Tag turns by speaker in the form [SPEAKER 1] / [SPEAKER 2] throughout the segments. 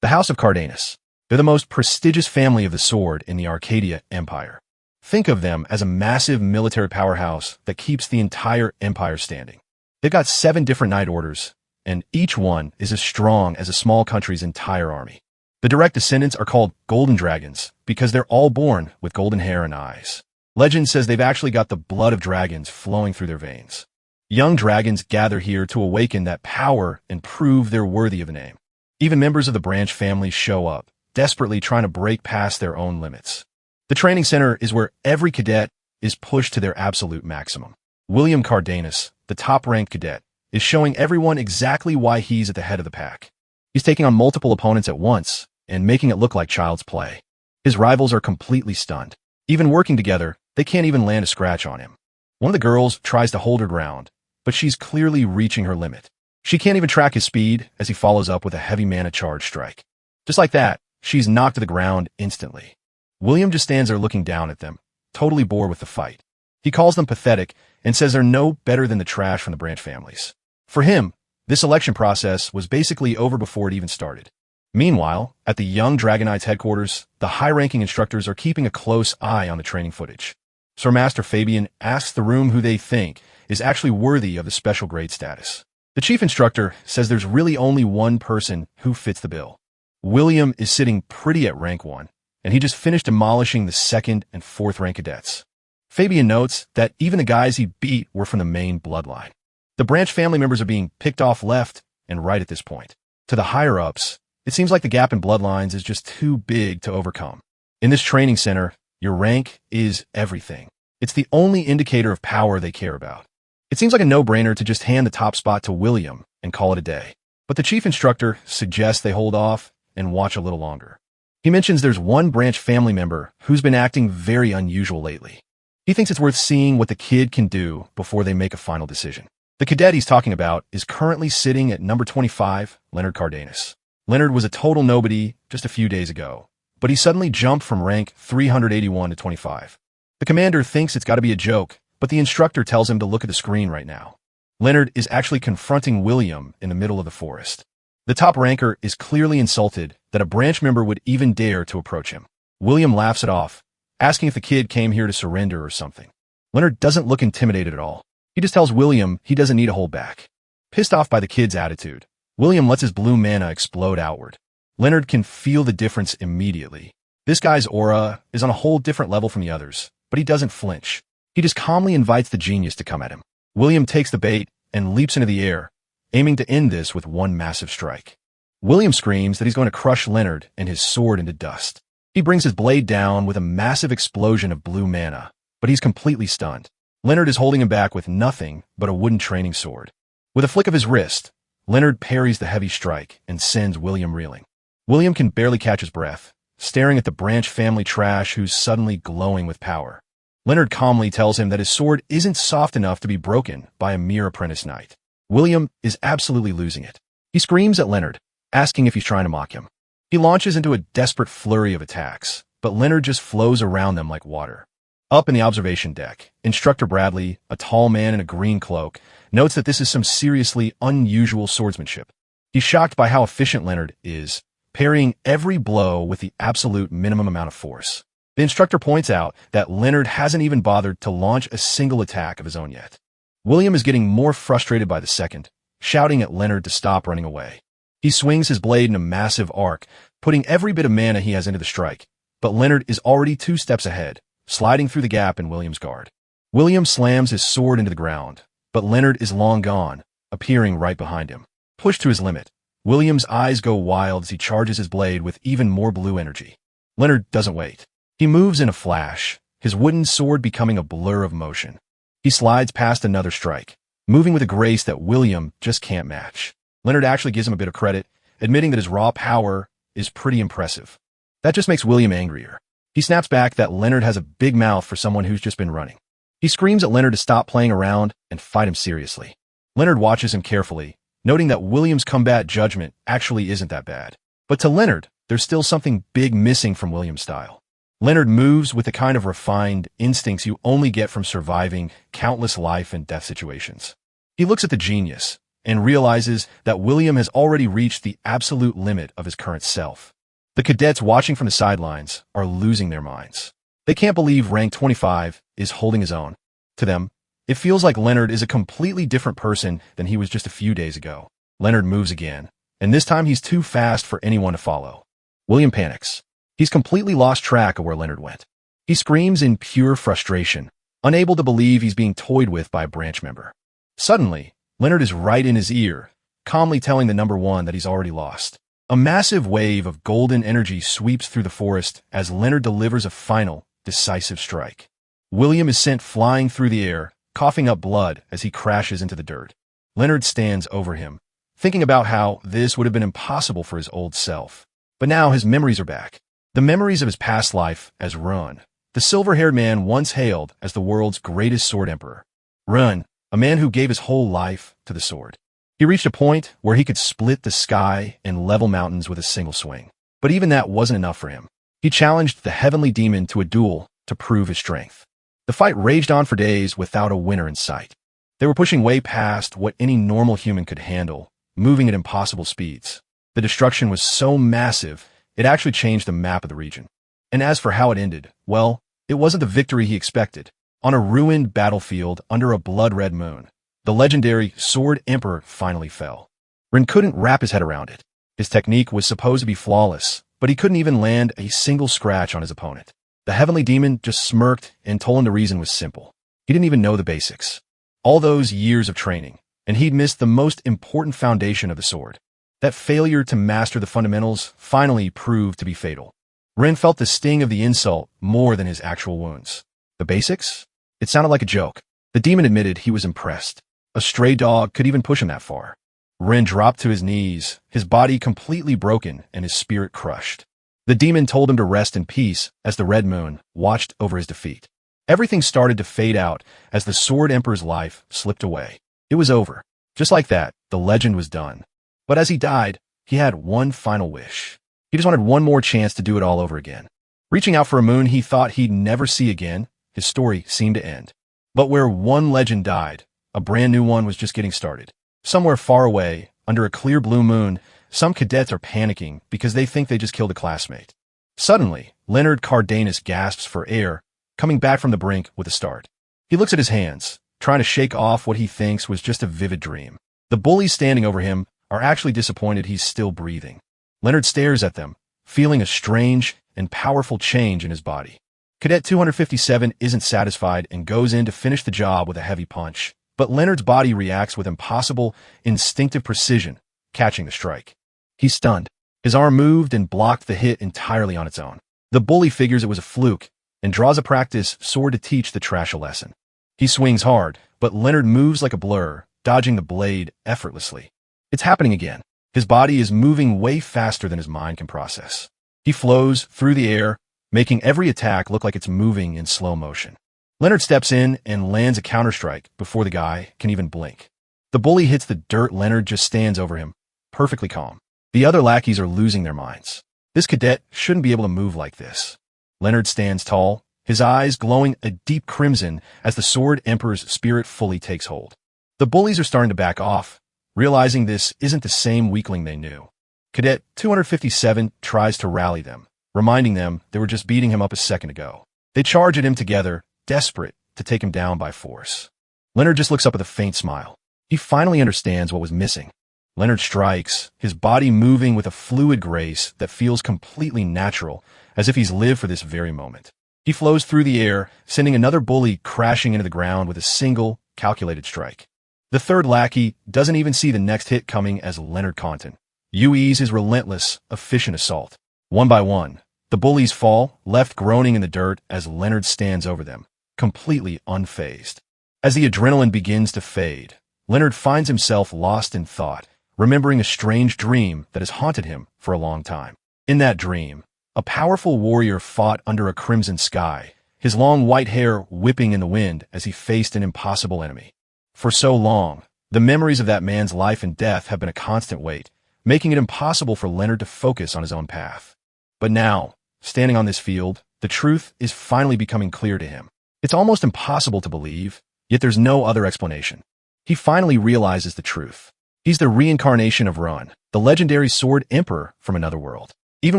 [SPEAKER 1] The House of Cardanus. They're the most prestigious family of the sword in the Arcadia Empire. Think of them as a massive military powerhouse that keeps the entire empire standing. They've got 7 different knight orders, and each one is as strong as a small country's entire army. The direct descendants are called golden dragons because they're all born with golden hair and eyes. Legend says they've actually got the blood of dragons flowing through their veins. Young dragons gather here to awaken that power and prove they're worthy of the name. Even members of the branch family show up, desperately trying to break past their own limits. The training center is where every cadet is pushed to their absolute maximum. William Cardanus, the top-ranked cadet, is showing everyone exactly why he's at the head of the pack. He's taking on multiple opponents at once and making it look like child's play. His rivals are completely stunned. Even working together, they can't even land a scratch on him. One of the girls tries to hold her ground, but she's clearly reaching her limit. She can't even track his speed as he follows up with a heavy mana charge strike. Just like that, she's knocked to the ground instantly. William just stands there looking down at them, totally bored with the fight. He calls them pathetic and says they're no better than the trash from the branch families. For him, this election process was basically over before it even started. Meanwhile, at the young Dragon Knight's headquarters, the high-ranking instructors are keeping a close eye on the training footage. Sir Master Fabian asks the room who they think is actually worthy of the special grade status. The chief instructor says there's really only one person who fits the bill. William is sitting pretty at rank 1, and he just finished demolishing the 2nd and 4th rank cadets. Fabian notes that even the guys he beat were from the main bloodline. The branch family members are being picked off left and right at this point. To the higher-ups, it seems like the gap in bloodlines is just too big to overcome. In this training center, your rank is everything. It's the only indicator of power they care about. It seems like a no-brainer to just hand the top spot to William and call it a day. But the chief instructor suggests they hold off and watch a little longer. He mentions there's one branch family member who's been acting very unusual lately. He thinks it's worth seeing what the kid can do before they make a final decision. The cadet he's talking about is currently sitting at number 25, Leonard Cardanus. Leonard was a total nobody just a few days ago, but he suddenly jumped from rank 381 to 25. The commander thinks it's got to be a joke, but the instructor tells him to look at the screen right now. Leonard is actually confronting William in the middle of the forest. The top ranker is clearly insulted that a branch member would even dare to approach him. William laughs it off, asking if the kid came here to surrender or something. Leonard doesn't look intimidated at all. He just tells William he doesn't need to hold back. Pissed off by the kid's attitude, William lets his blue mana explode outward. Leonard can feel the difference immediately. This guy's aura is on a whole different level from the others, but he doesn't flinch. He just calmly invites the genius to come at him. William takes the bait and leaps into the air, aiming to end this with one massive strike. William screams that he's going to crush Leonard and his sword into dust. He brings his blade down with a massive explosion of blue mana, but he's completely stunned. Leonard is holding him back with nothing but a wooden training sword. With a flick of his wrist, Leonard parries the heavy strike and sends William reeling. William can barely catch his breath, staring at the branch family trash who's suddenly glowing with power. Leonard calmly tells him that his sword isn't soft enough to be broken by a mere apprentice knight. William is absolutely losing it. He screams at Leonard, asking if he's trying to mock him. He launches into a desperate flurry of attacks, but Leonard just flows around them like water. Up in the observation deck, Instructor Bradley, a tall man in a green cloak, notes that this is some seriously unusual swordsmanship. He's shocked by how efficient Leonard is, parrying every blow with the absolute minimum amount of force. The instructor points out that Leonard hasn't even bothered to launch a single attack of his own yet. William is getting more frustrated by the second, shouting at Leonard to stop running away. He swings his blade in a massive arc, putting every bit of mana he has into the strike, but Leonard is already 2 steps ahead, sliding through the gap in William's guard. William slams his sword into the ground, but Leonard is long gone, appearing right behind him. Pushed to his limit, William's eyes go wild as he charges his blade with even more blue energy. Leonard doesn't wait. He moves in a flash, his wooden sword becoming a blur of motion. He slides past another strike, moving with a grace that William just can't match. Leonard actually gives him a bit of credit, admitting that his raw power is pretty impressive. That just makes William angrier. He snaps back that Leonard has a big mouth for someone who's just been running. He screams at Leonard to stop playing around and fight him seriously. Leonard watches him carefully, noting that William's combat judgment actually isn't that bad. But to Leonard, there's still something big missing from William's style. Leonard moves with the kind of refined instincts you only get from surviving countless life and death situations. He looks at the genius, and realizes that William has already reached the absolute limit of his current self. The cadets watching from the sidelines are losing their minds. They can't believe rank 25 is holding his own. To them, it feels like Leonard is a completely different person than he was just a few days ago. Leonard moves again, and this time he's too fast for anyone to follow. William panics. He's completely lost track of where Leonard went. He screams in pure frustration, unable to believe he's being toyed with by a branch member. Suddenly, Leonard is right in his ear, calmly telling the number one that he's already lost. A massive wave of golden energy sweeps through the forest as Leonard delivers a final, decisive strike. William is sent flying through the air, coughing up blood as he crashes into the dirt. Leonard stands over him, thinking about how this would have been impossible for his old self. But now his memories are back. The memories of his past life as Run, the silver-haired man once hailed as the world's greatest sword emperor. Run, a man who gave his whole life to the sword. He reached a point where he could split the sky and level mountains with a single swing. But even that wasn't enough for him. He challenged the heavenly demon to a duel to prove his strength. The fight raged on for days without a winner in sight. They were pushing way past what any normal human could handle, moving at impossible speeds. The destruction was so massive, it actually changed the map of the region. And as for how it ended, well, it wasn't the victory he expected. On a ruined battlefield under a blood-red moon, the legendary Sword Emperor finally fell. Rin couldn't wrap his head around it. His technique was supposed to be flawless, but he couldn't even land a single scratch on his opponent. The heavenly demon just smirked and told him the reason was simple. He didn't even know the basics. All those years of training, and he'd missed the most important foundation of the sword. That failure to master the fundamentals finally proved to be fatal. Rin felt the sting of the insult more than his actual wounds. The basics? It sounded like a joke. The demon admitted he was impressed. A stray dog could even push him that far. Rin dropped to his knees, his body completely broken and his spirit crushed. The demon told him to rest in peace as the red moon watched over his defeat. Everything started to fade out as the Sword Emperor's life slipped away. It was over. Just like that, the legend was done. But as he died, he had one final wish. He just wanted one more chance to do it all over again. Reaching out for a moon he thought he'd never see again, his story seemed to end. But where one legend died, a brand new one was just getting started. Somewhere far away, under a clear blue moon, some cadets are panicking because they think they just killed a classmate. Suddenly, Leonard Cardenas gasps for air, coming back from the brink with a start. He looks at his hands, trying to shake off what he thinks was just a vivid dream. The bullies standing over him are actually disappointed he's still breathing. Leonard stares at them, feeling a strange and powerful change in his body. Cadet 257 isn't satisfied and goes in to finish the job with a heavy punch, but Leonard's body reacts with impossible, instinctive precision, catching the strike. He's stunned. His arm moved and blocked the hit entirely on its own. The bully figures it was a fluke and draws a practice sword to teach the trash a lesson. He swings hard, but Leonard moves like a blur, dodging the blade effortlessly. It's happening again. His body is moving way faster than his mind can process. He flows through the air, making every attack look like it's moving in slow motion. Leonard steps in and lands a counterstrike before the guy can even blink. The bully hits the dirt. Leonard just stands over him, perfectly calm. The other lackeys are losing their minds. This cadet shouldn't be able to move like this. Leonard stands tall, his eyes glowing a deep crimson as the Sword Emperor's spirit fully takes hold. The bullies are starting to back off, realizing this isn't the same weakling they knew. Cadet 257 tries to rally them, reminding them they were just beating him up a second ago. They charge at him together, desperate to take him down by force. Leonard just looks up with a faint smile. He finally understands what was missing. Leonard strikes, his body moving with a fluid grace that feels completely natural, as if he's lived for this very moment. He flows through the air, sending another bully crashing into the ground with a single, calculated strike. The third lackey doesn't even see the next hit coming as Leonard Compton uses his relentless, efficient assault. One by one, the bullies fall, left groaning in the dirt as Leonard stands over them, completely unfazed. As the adrenaline begins to fade, Leonard finds himself lost in thought, remembering a strange dream that has haunted him for a long time. In that dream, a powerful warrior fought under a crimson sky, his long white hair whipping in the wind as he faced an impossible enemy. For so long, the memories of that man's life and death have been a constant weight, making it impossible for Leonard to focus on his own path. But now, standing on this field, the truth is finally becoming clear to him. It's almost impossible to believe, yet there's no other explanation. He finally realizes the truth. He's the reincarnation of Run, the legendary sword emperor from another world. Even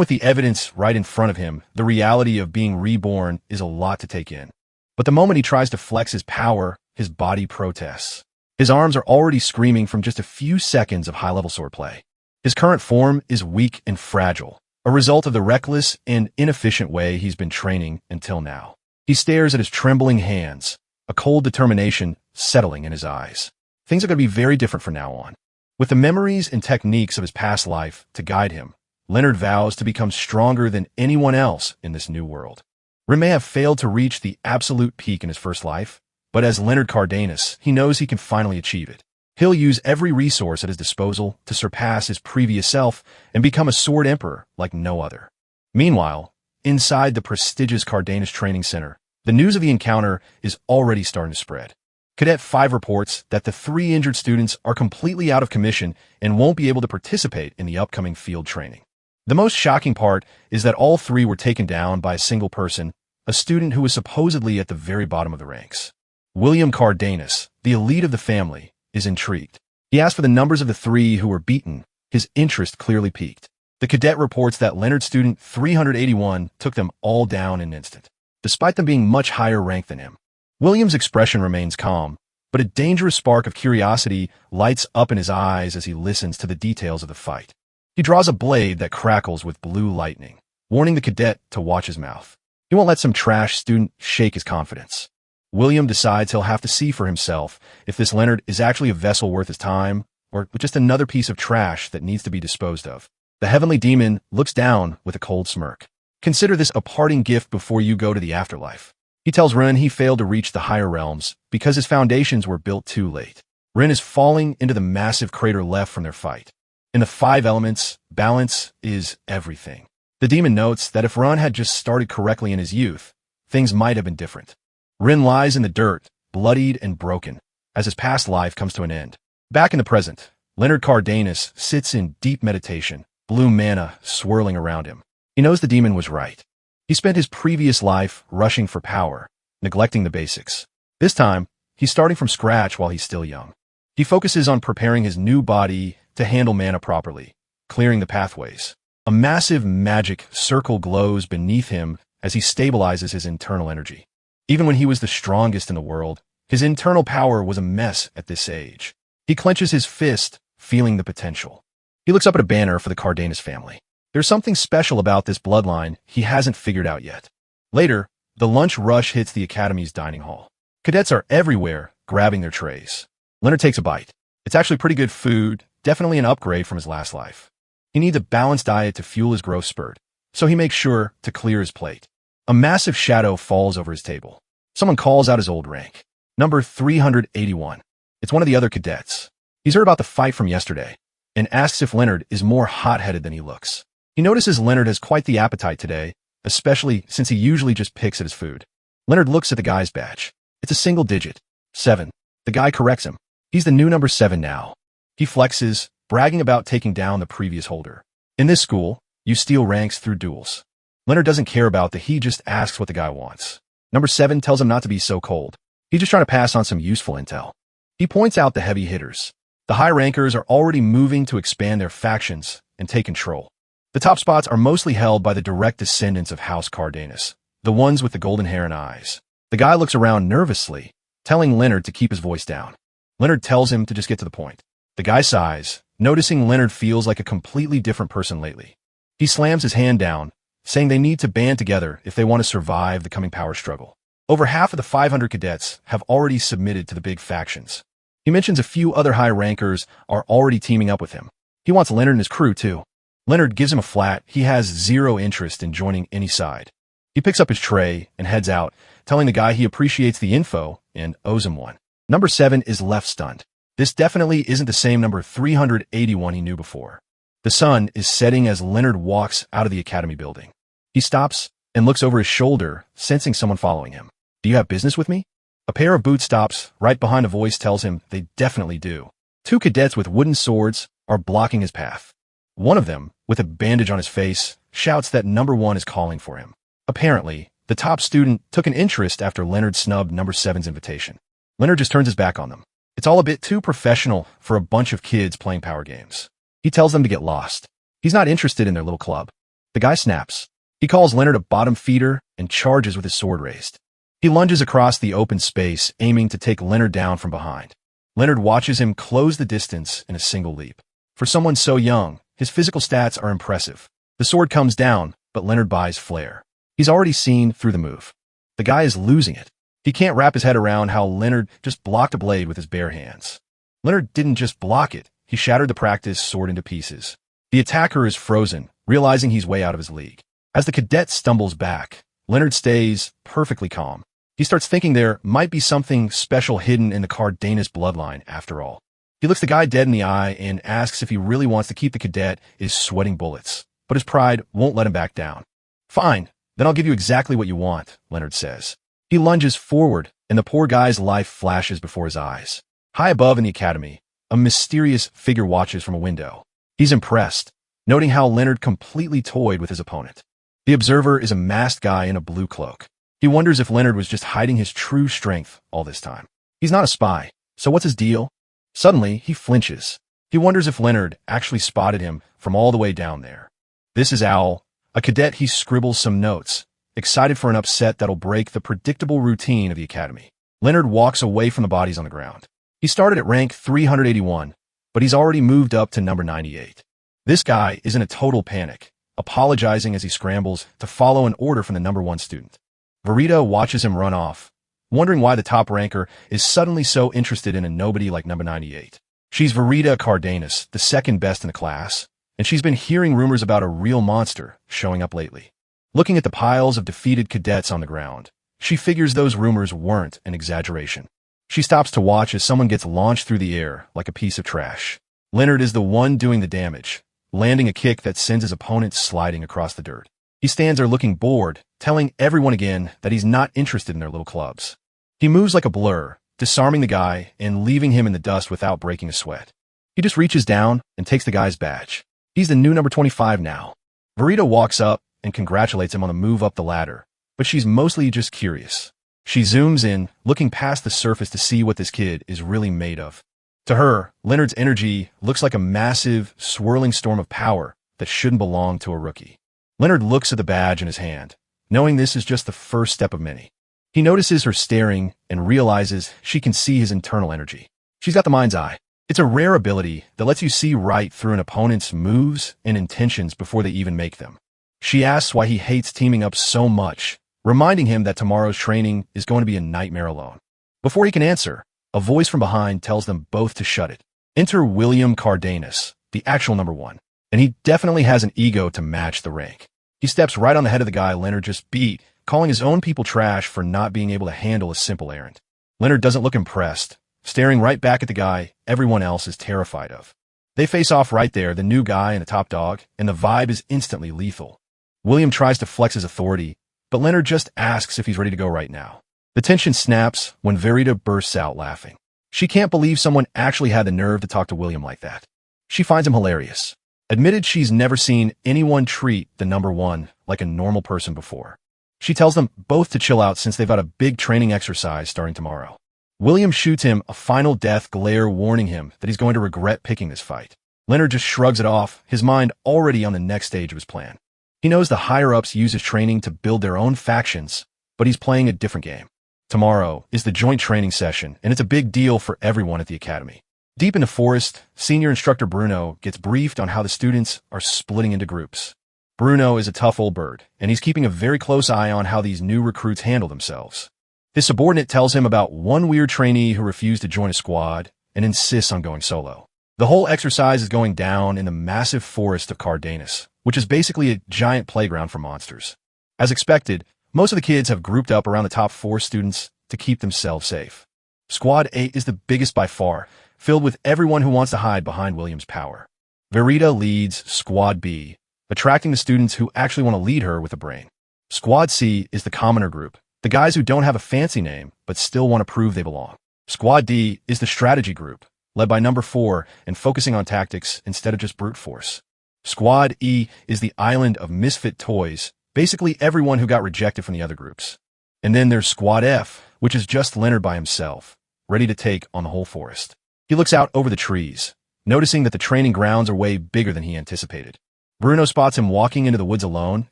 [SPEAKER 1] with the evidence right in front of him, the reality of being reborn is a lot to take in. But the moment he tries to flex his power, his body protests. His arms are already screaming from just a few seconds of high-level swordplay. His current form is weak and fragile, a result of the reckless and inefficient way he's been training until now. He stares at his trembling hands, a cold determination settling in his eyes. Things are going to be very different from now on. With the memories and techniques of his past life to guide him, Leonard vows to become stronger than anyone else in this new world. Rin may have failed to reach the absolute peak in his first life, but as Leonard Cardenas, he knows he can finally achieve it. He'll use every resource at his disposal to surpass his previous self and become a sword emperor like no other. Meanwhile, inside the prestigious Cardenas Training Center, the news of the encounter is already starting to spread. Cadet 5 reports that the 3 injured students are completely out of commission and won't be able to participate in the upcoming field training. The most shocking part is that all 3 were taken down by a single person, a student who was supposedly at the very bottom of the ranks. William Cardenas, the elite of the family, is intrigued. He asked for the numbers of the 3 who were beaten. His interest clearly piqued. The cadet reports that Leonard student 381 took them all down in an instant, despite them being much higher ranked than him. William's expression remains calm, but a dangerous spark of curiosity lights up in his eyes as he listens to the details of the fight. He draws a blade that crackles with blue lightning, warning the cadet to watch his mouth. He won't let some trash student shake his confidence. William decides he'll have to see for himself if this Leonard is actually a vessel worth his time, or just another piece of trash that needs to be disposed of. The heavenly demon looks down with a cold smirk. Consider this a parting gift before you go to the afterlife. He tells Rin he failed to reach the higher realms because his foundations were built too late. Rin is falling into the massive crater left from their fight. In the 5 elements, balance is everything. The demon notes that if Rin had just started correctly in his youth, things might have been different. Rin lies in the dirt, bloodied and broken, as his past life comes to an end. Back in the present, Leonard Cardenas sits in deep meditation, blue mana swirling around him. He knows the demon was right. He spent his previous life rushing for power, neglecting the basics. This time, he's starting from scratch while he's still young. He focuses on preparing his new body to handle mana properly, clearing the pathways. A massive magic circle glows beneath him as he stabilizes his internal energy. Even when he was the strongest in the world, his internal power was a mess at this age. He clenches his fist, feeling the potential. He looks up at a banner for the Cardenas family. There's something special about this bloodline he hasn't figured out yet. Later, the lunch rush hits the academy's dining hall. Cadets are everywhere, grabbing their trays. Leonard takes a bite. It's actually pretty good food, definitely an upgrade from his last life. He needs a balanced diet to fuel his growth spurt, so he makes sure to clear his plate. A massive shadow falls over his table. Someone calls out his old rank. Number 381. It's one of the other cadets. He's heard about the fight from yesterday, and asks if Leonard is more hot-headed than he looks. He notices Leonard has quite the appetite today, especially since he usually just picks at his food. Leonard looks at the guy's badge. It's a single digit. 7. The guy corrects him. He's the new number 7 now. He flexes, bragging about taking down the previous holder. In this school, you steal ranks through duels. Leonard doesn't care about that, he just asks what the guy wants. Number 7 tells him not to be so cold. He's just trying to pass on some useful intel. He points out the heavy hitters. The high rankers are already moving to expand their factions and take control. The top spots are mostly held by the direct descendants of House Cardenas, the ones with the golden hair and eyes. The guy looks around nervously, telling Leonard to keep his voice down. Leonard tells him to just get to the point. The guy sighs, noticing Leonard feels like a completely different person lately. He slams his hand down, saying they need to band together if they want to survive the coming power struggle. Over half of the 500 cadets have already submitted to the big factions. He mentions a few other high rankers are already teaming up with him. He wants Leonard and his crew too. Leonard gives him a flat. He has zero interest in joining any side. He picks up his tray and heads out, telling the guy he appreciates the info and owes him one. Number 7 is left stunned. This definitely isn't the same number 381 he knew before. The sun is setting as Leonard walks out of the academy building. He stops and looks over his shoulder, sensing someone following him. Do you have business with me? A pair of boots stops right behind a voice tells him they definitely do. 2 cadets with wooden swords are blocking his path. One of them, with a bandage on his face, shouts that number 1 is calling for him. Apparently, the top student took an interest after Leonard snubbed number 7's invitation. Leonard just turns his back on them. It's all a bit too professional for a bunch of kids playing power games. He tells them to get lost. He's not interested in their little club. The guy snaps. He calls Leonard a bottom feeder and charges with his sword raised. He lunges across the open space, aiming to take Leonard down from behind. Leonard watches him close the distance in a single leap. For someone so young, his physical stats are impressive. The sword comes down, but Leonard buys flair. He's already seen through the move. The guy is losing it. He can't wrap his head around how Leonard just blocked a blade with his bare hands. Leonard didn't just block it, he shattered the practice sword into pieces. The attacker is frozen, realizing he's way out of his league. As the cadet stumbles back, Leonard stays perfectly calm. He starts thinking there might be something special hidden in the Cardenas bloodline after all. He looks the guy dead in the eye and asks if he really wants to keep the cadet is sweating bullets, but his pride won't let him back down. Fine, then I'll give you exactly what you want, Leonard says. He lunges forward, and the poor guy's life flashes before his eyes. High above in the academy, a mysterious figure watches from a window. He's impressed, noting how Leonard completely toyed with his opponent. The observer is a masked guy in a blue cloak. He wonders if Leonard was just hiding his true strength all this time. He's not a spy, so what's his deal? Suddenly, he flinches. He wonders if Leonard actually spotted him from all the way down there. This is Owl, a cadet. He scribbles some notes, excited for an upset that'll break the predictable routine of the academy. Leonard walks away from the bodies on the ground. He started at rank 381, but he's already moved up to number 98. This guy is in a total panic, apologizing as he scrambles to follow an order from the number 1 student. Verita watches him run off, wondering why the top ranker is suddenly so interested in a nobody like number 98. She's Verita Cardenas, the second best in the class, and she's been hearing rumors about a real monster showing up lately. Looking at the piles of defeated cadets on the ground, she figures those rumors weren't an exaggeration. She stops to watch as someone gets launched through the air like a piece of trash. Leonard is the one doing the damage, landing a kick that sends his opponent sliding across the dirt. He stands there looking bored, telling everyone again that he's not interested in their little clubs. He moves like a blur, disarming the guy and leaving him in the dust without breaking a sweat. He just reaches down and takes the guy's badge. He's the new number 25 now. Verita walks up and congratulates him on the move up the ladder, but she's mostly just curious. She zooms in, looking past the surface to see what this kid is really made of. To her, Leonard's energy looks like a massive, swirling storm of power that shouldn't belong to a rookie. Leonard looks at the badge in his hand, knowing this is just the first step of many. He notices her staring and realizes she can see his internal energy. She's got the mind's eye. It's a rare ability that lets you see right through an opponent's moves and intentions before they even make them. She asks why he hates teaming up so much, reminding him that tomorrow's training is going to be a nightmare alone. Before he can answer, a voice from behind tells them both to shut it. Enter William Cardenas, the actual number 1, and he definitely has an ego to match the rank. He steps right on the head of the guy Leonard just beat, calling his own people trash for not being able to handle a simple errand. Leonard doesn't look impressed, staring right back at the guy everyone else is terrified of. They face off right there, the new guy and the top dog, and the vibe is instantly lethal. William tries to flex his authority, but Leonard just asks if he's ready to go right now. The tension snaps when Verita bursts out laughing. She can't believe someone actually had the nerve to talk to William like that. She finds him hilarious. Admitted she's never seen anyone treat the number 1 like a normal person before. She tells them both to chill out since they've got a big training exercise starting tomorrow. William shoots him a final death glare, warning him that he's going to regret picking this fight. Leonard just shrugs it off, his mind already on the next stage of his plan. He knows the higher-ups use his training to build their own factions, but he's playing a different game. Tomorrow is the joint training session, and it's a big deal for everyone at the academy. Deep in the forest, senior instructor Bruno gets briefed on how the students are splitting into groups. Bruno is a tough old bird, and he's keeping a very close eye on how these new recruits handle themselves. His subordinate tells him about one weird trainee who refused to join a squad and insists on going solo. The whole exercise is going down in the massive forest of Cardenas, which is basically a giant playground for monsters. As expected, most of the kids have grouped up around the top 4 students to keep themselves safe. Squad 8 is the biggest by far, filled with everyone who wants to hide behind William's power. Verita leads Squad B, attracting the students who actually want to lead her with a brain. Squad C is the commoner group, the guys who don't have a fancy name but still want to prove they belong. Squad D is the strategy group, led by number 4 and focusing on tactics instead of just brute force. Squad E is the island of misfit toys, basically everyone who got rejected from the other groups. And then there's Squad F, which is just Leonard by himself, ready to take on the whole forest. He looks out over the trees, noticing that the training grounds are way bigger than he anticipated. Bruno spots him walking into the woods alone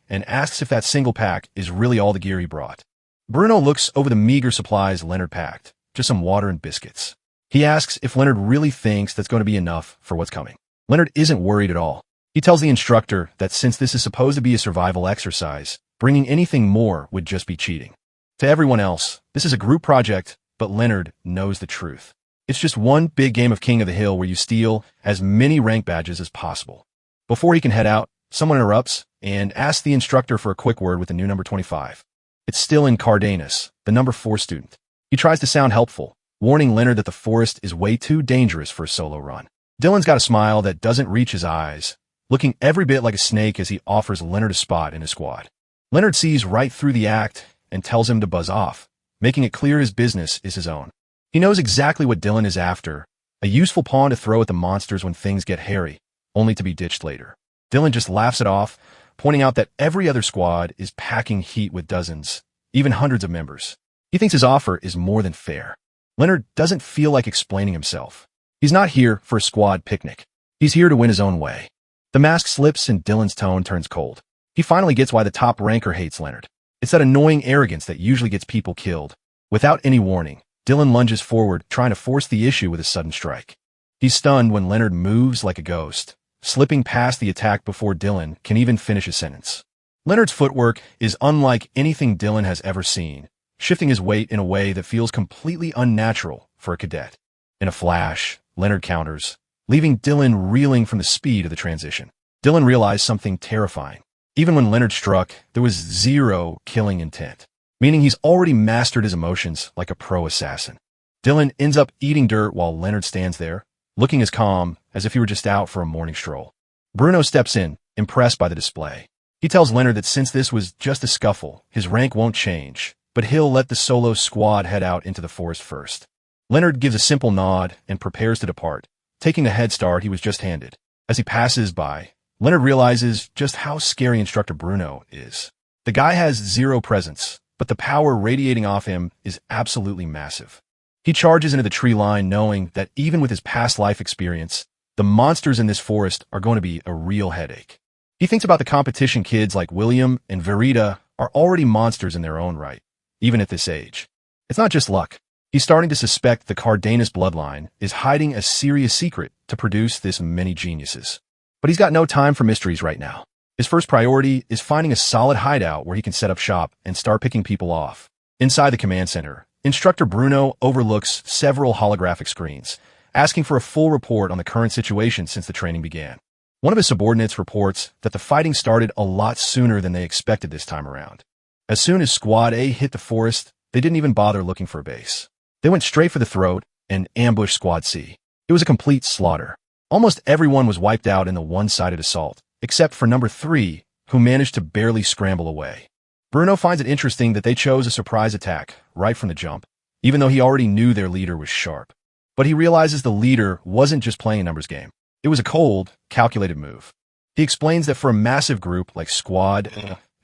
[SPEAKER 1] and asks if that single pack is really all the gear he brought. Bruno looks over the meager supplies Leonard packed, just some water and biscuits. He asks if Leonard really thinks that's going to be enough for what's coming. Leonard isn't worried at all. He tells the instructor that since this is supposed to be a survival exercise, bringing anything more would just be cheating. To everyone else, this is a group project, but Leonard knows the truth. It's just one big game of King of the Hill where you steal as many rank badges as possible. Before he can head out, someone interrupts and asks the instructor for a quick word with the new number 25. It's still in Cardenas, the number 4 student. He tries to sound helpful, warning Leonard that the forest is way too dangerous for a solo run. Dylan's got a smile that doesn't reach his eyes, looking every bit like a snake as he offers Leonard a spot in his squad. Leonard sees right through the act and tells him to buzz off, making it clear his business is his own. He knows exactly what Dylan is after, a useful pawn to throw at the monsters when things get hairy, only to be ditched later. Dylan just laughs it off, pointing out that every other squad is packing heat with dozens, even hundreds of members. He thinks his offer is more than fair. Leonard doesn't feel like explaining himself. He's not here for a squad picnic. He's here to win his own way. The mask slips and Dylan's tone turns cold. He finally gets why the top ranker hates Leonard. It's that annoying arrogance that usually gets people killed. Without any warning, Dylan lunges forward, trying to force the issue with a sudden strike. He's stunned when Leonard moves like a ghost, slipping past the attack before Dylan can even finish a sentence. Leonard's footwork is unlike anything Dylan has ever seen, shifting his weight in a way that feels completely unnatural for a cadet. In a flash, Leonard counters, leaving Dylan reeling from the speed of the transition. Dylan realized something terrifying. Even when Leonard struck, there was zero killing intent, meaning he's already mastered his emotions like a pro assassin. Dylan ends up eating dirt while Leonard stands there, looking as calm as if he were just out for a morning stroll. Bruno steps in, impressed by the display. He tells Leonard that since this was just a scuffle, his rank won't change, but he'll let the solo squad head out into the forest first. Leonard gives a simple nod and prepares to depart, taking the head start he was just handed. As he passes by, Leonard realizes just how scary Instructor Bruno is. The guy has zero presence, but the power radiating off him is absolutely massive. He charges into the tree line knowing that even with his past life experience, the monsters in this forest are going to be a real headache. He thinks about the competition kids like William and Verita are already monsters in their own right, even at this age. It's not just luck. He's starting to suspect the Cardenas bloodline is hiding a serious secret to produce this many geniuses. But he's got no time for mysteries right now. His first priority is finding a solid hideout where he can set up shop and start picking people off. Inside the command center, Instructor Bruno overlooks several holographic screens, asking for a full report on the current situation since the training began. One of his subordinates reports that the fighting started a lot sooner than they expected this time around. As soon as Squad A hit the forest, they didn't even bother looking for a base. They went straight for the throat and ambushed Squad C. It was a complete slaughter. Almost everyone was wiped out in the one-sided assault, except for number 3, who managed to barely scramble away. Bruno finds it interesting that they chose a surprise attack right from the jump, even though he already knew their leader was sharp. But he realizes the leader wasn't just playing a numbers game. It was a cold, calculated move. He explains that for a massive group like Squad,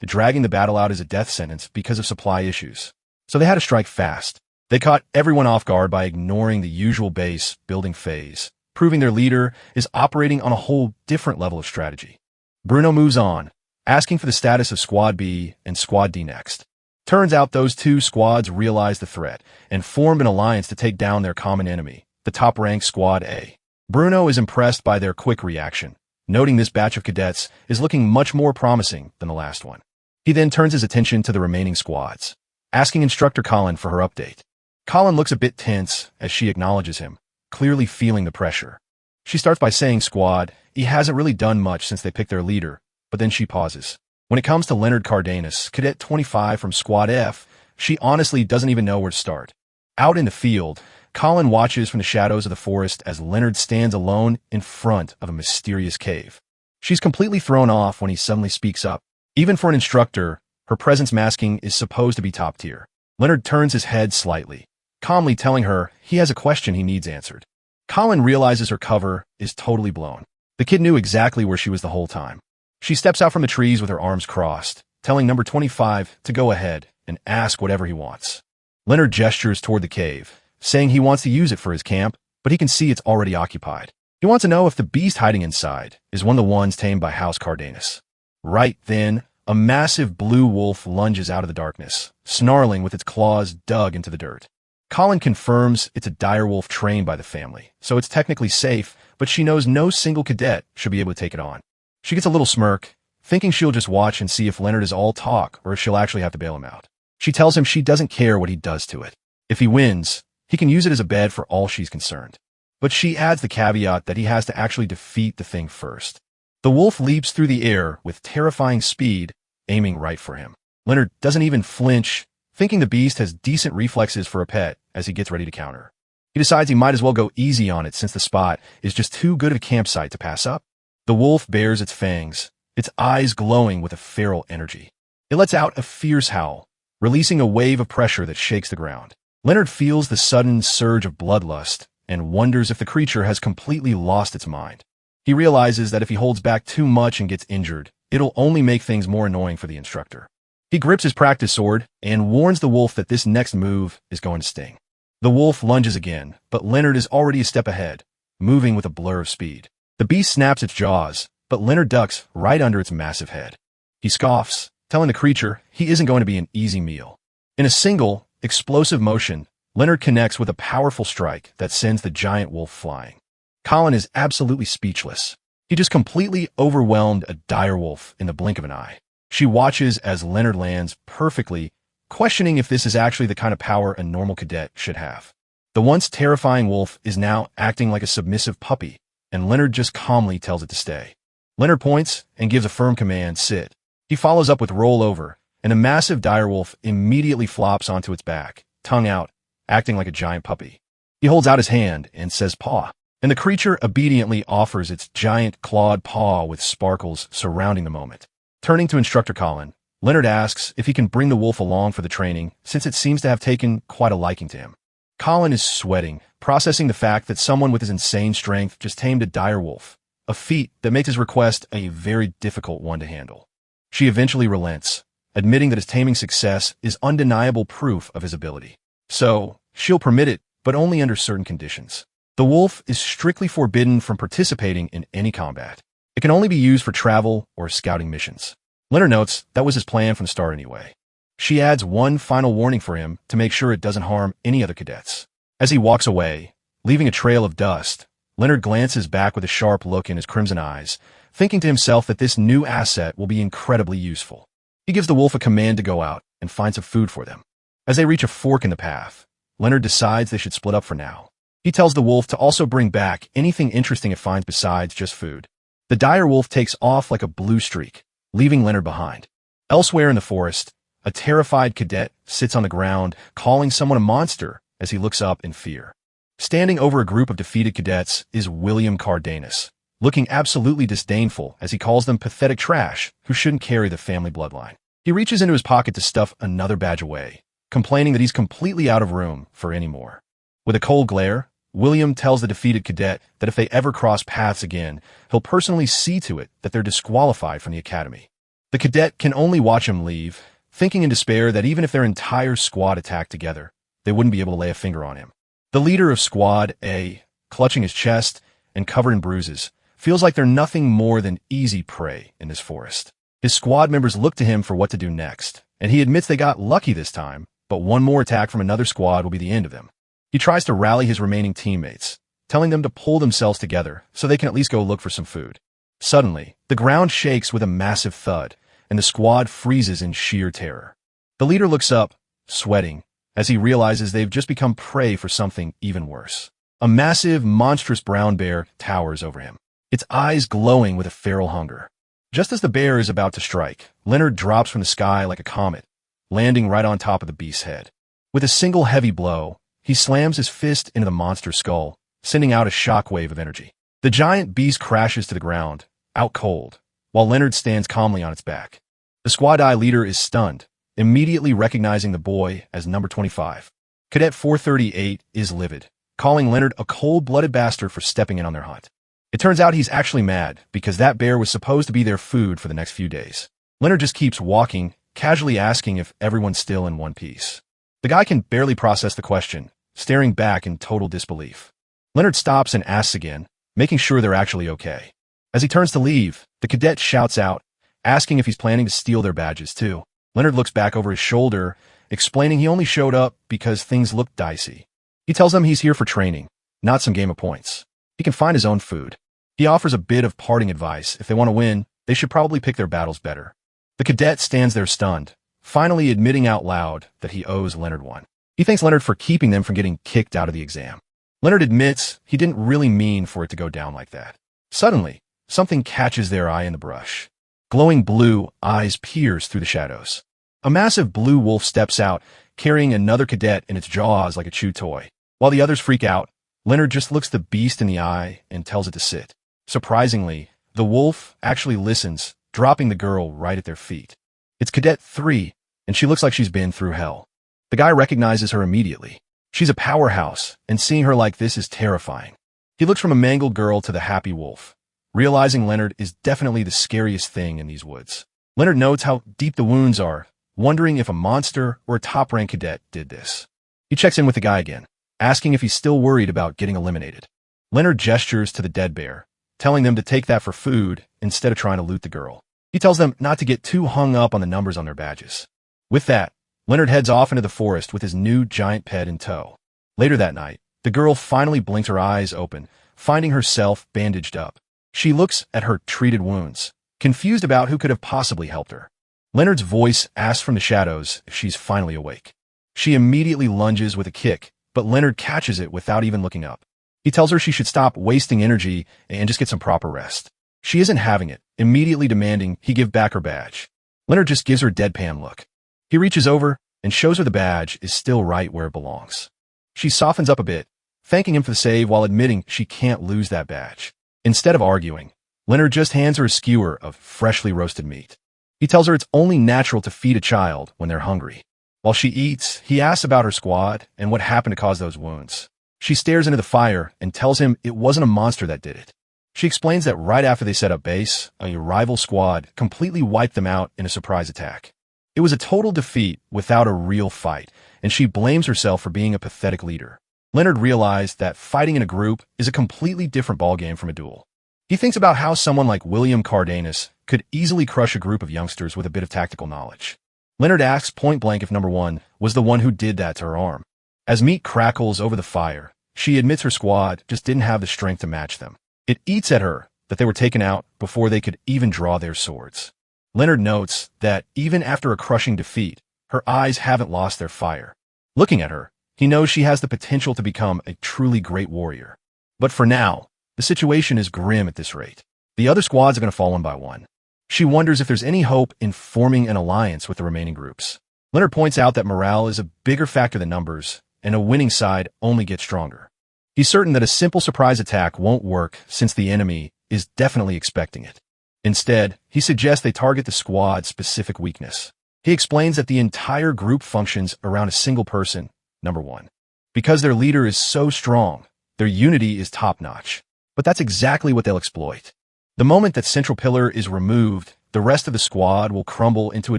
[SPEAKER 1] dragging the battle out is a death sentence because of supply issues. So they had to strike fast. They caught everyone off guard by ignoring the usual base building phase, proving their leader is operating on a whole different level of strategy. Bruno moves on, asking for the status of Squad B and Squad D next. Turns out those two squads realized the threat and formed an alliance to take down their common enemy, the top-ranked Squad A. Bruno is impressed by their quick reaction, noting this batch of cadets is looking much more promising than the last one. He then turns his attention to the remaining squads, asking Instructor Colin for her update. Colin looks a bit tense as she acknowledges him, clearly feeling the pressure. She starts by saying Squad, he hasn't really done much since they picked their leader, but then she pauses. When it comes to Leonard Cardenas, Cadet 25 from Squad F, she honestly doesn't even know where to start. Out in the field, Colin watches from the shadows of the forest as Leonard stands alone in front of a mysterious cave. She's completely thrown off when he suddenly speaks up. Even for an instructor, her presence masking is supposed to be top tier. Leonard turns his head slightly, calmly telling her he has a question he needs answered. Colin realizes her cover is totally blown. The kid knew exactly where she was the whole time. She steps out from the trees with her arms crossed, telling number 25 to go ahead and ask whatever he wants. Leonard gestures toward the cave, saying he wants to use it for his camp, but he can see it's already occupied. He wants to know if the beast hiding inside is one of the ones tamed by House Cardenas. Right then, a massive blue wolf lunges out of the darkness, snarling with its claws dug into the dirt. Colin confirms it's a direwolf trained by the family, so it's technically safe, but she knows no single cadet should be able to take it on. She gets a little smirk, thinking she'll just watch and see if Leonard is all talk or if she'll actually have to bail him out. She tells him she doesn't care what he does to it. If he wins, he can use it as a bed for all she's concerned. But she adds the caveat that he has to actually defeat the thing first. The wolf leaps through the air with terrifying speed, aiming right for him. Leonard doesn't even flinch, thinking the beast has decent reflexes for a pet as he gets ready to counter. He decides he might as well go easy on it since the spot is just too good of a campsite to pass up. The wolf bares its fangs, its eyes glowing with a feral energy. It lets out a fierce howl, releasing a wave of pressure that shakes the ground. Leonard feels the sudden surge of bloodlust and wonders if the creature has completely lost its mind. He realizes that if he holds back too much and gets injured, it'll only make things more annoying for the instructor. He grips his practice sword and warns the wolf that this next move is going to sting. The wolf lunges again, but Leonard is already a step ahead, moving with a blur of speed. The beast snaps its jaws, but Leonard ducks right under its massive head. He scoffs, telling the creature he isn't going to be an easy meal. In a single, explosive motion, Leonard connects with a powerful strike that sends the giant wolf flying. Colin is absolutely speechless. He just completely overwhelmed a direwolf in the blink of an eye. She watches as Leonard lands perfectly, questioning if this is actually the kind of power a normal cadet should have. The once terrifying wolf is now acting like a submissive puppy, and Leonard just calmly tells it to stay. Leonard points and gives a firm command, sit. He follows up with roll over, and a massive direwolf immediately flops onto its back, tongue out, acting like a giant puppy. He holds out his hand and says paw, and the creature obediently offers its giant clawed paw with sparkles surrounding the moment. Turning to Instructor Colin, Leonard asks if he can bring the wolf along for the training, since it seems to have taken quite a liking to him. Colin is sweating, processing the fact that someone with his insane strength just tamed a direwolf, a feat that makes his request a very difficult one to handle. She eventually relents, admitting that his taming success is undeniable proof of his ability. So, she'll permit it, but only under certain conditions. The wolf is strictly forbidden from participating in any combat. It can only be used for travel or scouting missions. Leonard notes that was his plan from the start anyway. She adds one final warning for him to make sure it doesn't harm any other cadets. As he walks away, leaving a trail of dust, Leonard glances back with a sharp look in his crimson eyes, thinking to himself that this new asset will be incredibly useful. He gives the wolf a command to go out and find some food for them. As they reach a fork in the path, Leonard decides they should split up for now. He tells the wolf to also bring back anything interesting it finds besides just food. The dire wolf takes off like a blue streak, leaving Leonard behind. Elsewhere in the forest, a terrified cadet sits on the ground, calling someone a monster as he looks up in fear. Standing over a group of defeated cadets is William Cardenas, looking absolutely disdainful as he calls them pathetic trash who shouldn't carry the family bloodline. He reaches into his pocket to stuff another badge away, complaining that he's completely out of room for any more. With a cold glare, William tells the defeated cadet that if they ever cross paths again, he'll personally see to it that they're disqualified from the academy. The cadet can only watch him leave, thinking in despair that even if their entire squad attacked together, they wouldn't be able to lay a finger on him. The leader of Squad A, clutching his chest and covered in bruises, feels like they're nothing more than easy prey in this forest. His squad members look to him for what to do next, and he admits they got lucky this time, but one more attack from another squad will be the end of them. He tries to rally his remaining teammates, telling them to pull themselves together so they can at least go look for some food. Suddenly, the ground shakes with a massive thud, and the squad freezes in sheer terror. The leader looks up, sweating, as he realizes they've just become prey for something even worse. A massive, monstrous brown bear towers over him, its eyes glowing with a feral hunger. Just as the bear is about to strike, Leonard drops from the sky like a comet, landing right on top of the beast's head. With a single heavy blow, he slams his fist into the monster's skull, sending out a shockwave of energy. The giant beast crashes to the ground, out cold, while Leonard stands calmly on its back. The Squad I leader is stunned, immediately recognizing the boy as number 25. Cadet 438 is livid, calling Leonard a cold-blooded bastard for stepping in on their hunt. It turns out he's actually mad because that bear was supposed to be their food for the next few days. Leonard just keeps walking, casually asking if everyone's still in one piece. The guy can barely process the question, staring back in total disbelief. Leonard stops and asks again, making sure they're actually okay. As he turns to leave, the cadet shouts out, asking if he's planning to steal their badges too. Leonard looks back over his shoulder, explaining he only showed up because things looked dicey. He tells them he's here for training, not some game of points. He can find his own food. He offers a bit of parting advice. If they want to win, they should probably pick their battles better. The cadet stands there stunned, finally admitting out loud that he owes Leonard one. He thanks Leonard for keeping them from getting kicked out of the exam. Leonard admits he didn't really mean for it to go down like that. Suddenly, something catches their eye in the brush. Glowing blue eyes pierce through the shadows. A massive blue wolf steps out, carrying another cadet in its jaws like a chew toy. While the others freak out, Leonard just looks the beast in the eye and tells it to sit. Surprisingly, the wolf actually listens, dropping the girl right at their feet. It's Cadet 3, and she looks like she's been through hell. The guy recognizes her immediately. She's a powerhouse, and seeing her like this is terrifying. He looks from a mangled girl to the happy wolf, realizing Leonard is definitely the scariest thing in these woods. Leonard notes how deep the wounds are, wondering if a monster or a top-ranked cadet did this. He checks in with the guy again, asking if he's still worried about getting eliminated. Leonard gestures to the dead bear, telling them to take that for food instead of trying to loot the girl. He tells them not to get too hung up on the numbers on their badges. With that, Leonard heads off into the forest with his new giant pet in tow. Later that night, the girl finally blinks her eyes open, finding herself bandaged up. She looks at her treated wounds, confused about who could have possibly helped her. Leonard's voice asks from the shadows if she's finally awake. She immediately lunges with a kick, but Leonard catches it without even looking up. He tells her she should stop wasting energy and just get some proper rest. She isn't having it, immediately demanding he give back her badge. Leonard just gives her a deadpan look. He reaches over and shows her the badge is still right where it belongs. She softens up a bit, thanking him for the save while admitting she can't lose that badge. Instead of arguing, Leonard just hands her a skewer of freshly roasted meat. He tells her it's only natural to feed a child when they're hungry. While she eats, he asks about her squad and what happened to cause those wounds. She stares into the fire and tells him it wasn't a monster that did it. She explains that right after they set up base, a rival squad completely wiped them out in a surprise attack. It was a total defeat without a real fight, and she blames herself for being a pathetic leader. Leonard realized that fighting in a group is a completely different ballgame from a duel. He thinks about how someone like William Cardenas could easily crush a group of youngsters with a bit of tactical knowledge. Leonard asks point blank if number 1 was the one who did that to her arm. As meat crackles over the fire, she admits her squad just didn't have the strength to match them. It eats at her that they were taken out before they could even draw their swords. Leonard notes that even after a crushing defeat, her eyes haven't lost their fire. Looking at her, he knows she has the potential to become a truly great warrior. But for now, the situation is grim at this rate. The other squads are going to fall one by one. She wonders if there's any hope in forming an alliance with the remaining groups. Leonard points out that morale is a bigger factor than numbers, and a winning side only gets stronger. He's certain that a simple surprise attack won't work since the enemy is definitely expecting it. Instead, he suggests they target the squad's specific weakness. He explains that the entire group functions around a single person, number 1. Because their leader is so strong, their unity is top-notch. But that's exactly what they'll exploit. The moment that central pillar is removed, the rest of the squad will crumble into a